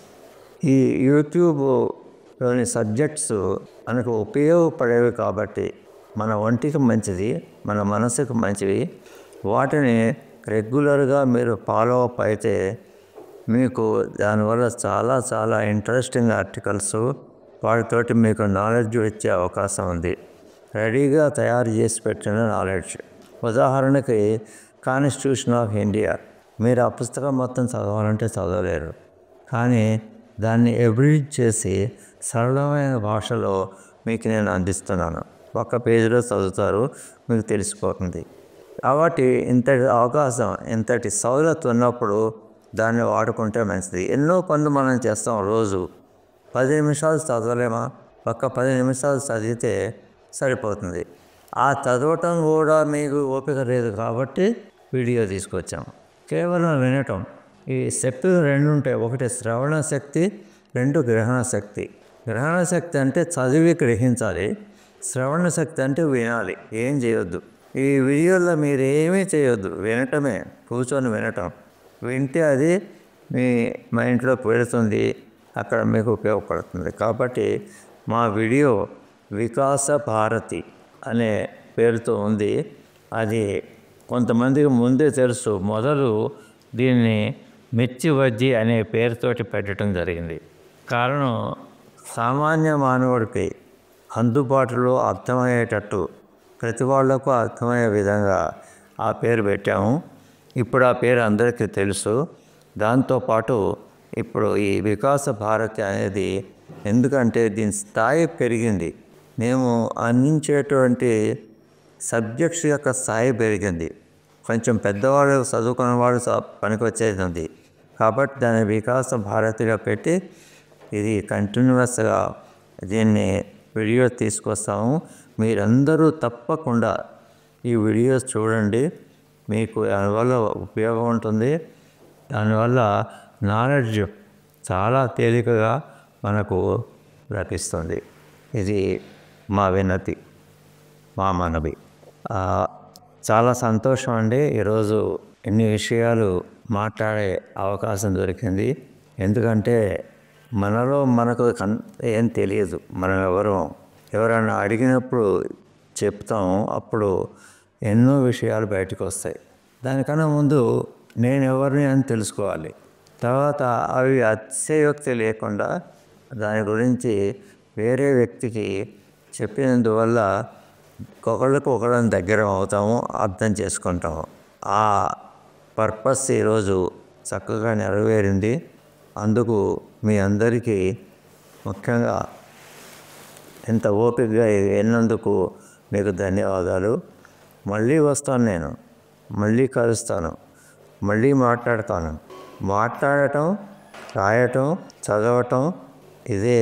ఈ యూట్యూబ్లోని సబ్జెక్ట్స్ మనకు ఉపయోగపడేవి కాబట్టి మన ఒంటికి మంచిది, మన మనసుకు మంచివి. వాటిని రెగ్యులర్గా మీరు ఫాలో అప్ అయితే మీకు దానివల్ల చాలా చాలా ఇంట్రెస్టింగ్ ఆర్టికల్స్, వాటితోటి మీకు నాలెడ్జ్ వచ్చే అవకాశం ఉంది. రెడీగా తయారు చేసి పెట్టిన నాలెడ్జ్. ఉదాహరణకి కాన్స్టిట్యూషన్ ఆఫ్ ఇండియా, మీరు ఆ పుస్తకం మొత్తం చదవాలంటే చదవలేరు, కానీ దాన్ని ఎబ్రిడ్ చేసి సరళమైన భాషలో మీకు నేను అందిస్తున్నాను. ఒక్క పేజీలో చదువుతారు, మీకు తెలిసిపోతుంది. కాబట్టి ఇంతటి అవకాశం, ఇంతటి సౌలత్ ఉన్నప్పుడు దాన్ని వాడుకుంటే మంచిది. ఎన్నో పనులు మనం చేస్తాం రోజు. 10 నిమిషాలు చదవలేమా? ఒక్క 10 నిమిషాలు చదివితే సరిపోతుంది. ఆ చదవటం కూడా మీకు ఓపిక లేదు కాబట్టి వీడియో తీసుకొచ్చాము. కేవలం వినటం. ఈ శక్తులు 2 ఉంటాయి. ఒకటి శ్రవణ శక్తి, 2 గ్రహణ శక్తి. గ్రహణ శక్తి అంటే చదివి గ్రహించాలి, శ్రవణ శక్తి అంటే వినాలి, ఏం చేయొద్దు. ఈ వీడియోలో మీరు ఏమీ చేయొద్దు, వినటమే, కూర్చొని వినటం. వింటే అది మీ మైండ్లో పెడుతుంది, అక్కడ మీకు ఉపయోగపడుతుంది. కాబట్టి మా వీడియో వికాస భారతి అనే పేరుతో ఉంది. అది కొంతమందికి ముందే తెలుసు. మొదలు దీన్ని మిర్చి బజ్జీ అనే పేరుతోటి పెట్టడం జరిగింది. కారణం, సామాన్య మానవుడికి అందుబాటులో అర్థమయ్యేటట్టు, ప్రతి వాళ్లకు అర్థమయ్యే విధంగా ఆ పేరు పెట్టాము. ఇప్పుడు ఆ పేరు అందరికీ తెలుసు. దాంతోపాటు ఇప్పుడు ఈ వికాస భారతి అనేది, ఎందుకంటే దీని స్థాయి పెరిగింది, మేము అందించేటువంటి సబ్జెక్ట్స్ యొక్క స్థాయి పెరిగింది. కొంచెం పెద్దవాళ్ళు చదువుకున్న వాళ్ళు పనికొచ్చేది ఉంది. కాబట్టి దాన్ని వికాస భారతిగా పెట్టి ఇది కంటిన్యూస్గా దీన్ని వీడియోస్ తీసుకొస్తాము. మీరందరూ తప్పకుండా ఈ వీడియోస్ చూడండి, మీకు దానివల్ల ఉపయోగం ఉంటుంది. దానివల్ల నాలెడ్జ్ చాలా తేలికగా మనకు లభిస్తుంది. ఇది మా వినతి, మా మనవి. చాలా సంతోషం అండి. ఈరోజు ఇన్ని విషయాలు మాట్లాడే అవకాశం దొరికింది. ఎందుకంటే మనలో మనకు ఏం తెలియదు. మనం ఎవరైనా అడిగినప్పుడు చెప్తాము, అప్పుడు ఎన్నో విషయాలు బయటకు వస్తాయి. దానికన్నా ముందు నేను ఎవరిని అని తెలుసుకోవాలి. తర్వాత అవి అతిశయోక్తి లేకుండా దాని గురించి వేరే వ్యక్తికి చెప్పినందువల్ల ఒకళ్ళని దగ్గర అవుతాము, అర్థం చేసుకుంటాము. ఆ పర్పస్ ఈరోజు చక్కగా నెరవేరింది. అందుకు మీ అందరికీ ముఖ్యంగా ఇంత ఓపికగా విన్నందుకు మీకు ధన్యవాదాలు. మళ్ళీ వస్తాను, నేను మళ్ళీ కలుస్తాను, మళ్ళీ మాట్లాడతాను. మాట్లాడటం, రాయటం, చదవటం ఇదే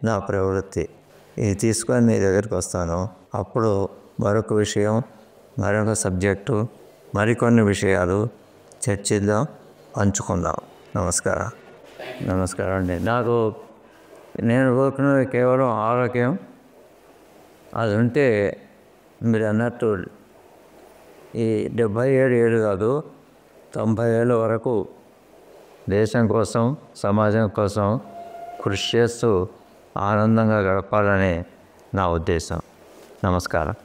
నా ప్రవృత్తి. ఇది తీసుకొని మీ దగ్గరికి వస్తాను. అప్పుడు మరొక విషయం, మరొక సబ్జెక్టు, మరికొన్ని విషయాలు చర్చిద్దాం, పంచుకుందాం. నమస్కారం అండి. నేను కోరుకున్నది కేవలం ఆరోగ్యం. అది ఉంటే మీరు అన్నట్టు ఈ 77 ఏళ్ళు కాదు, 90 ఏళ్ళ వరకు దేశం కోసం, సమాజం కోసం కృషి చేస్తూ ఆనందంగా గడపాలని నా ఉద్దేశం. నమస్కారం.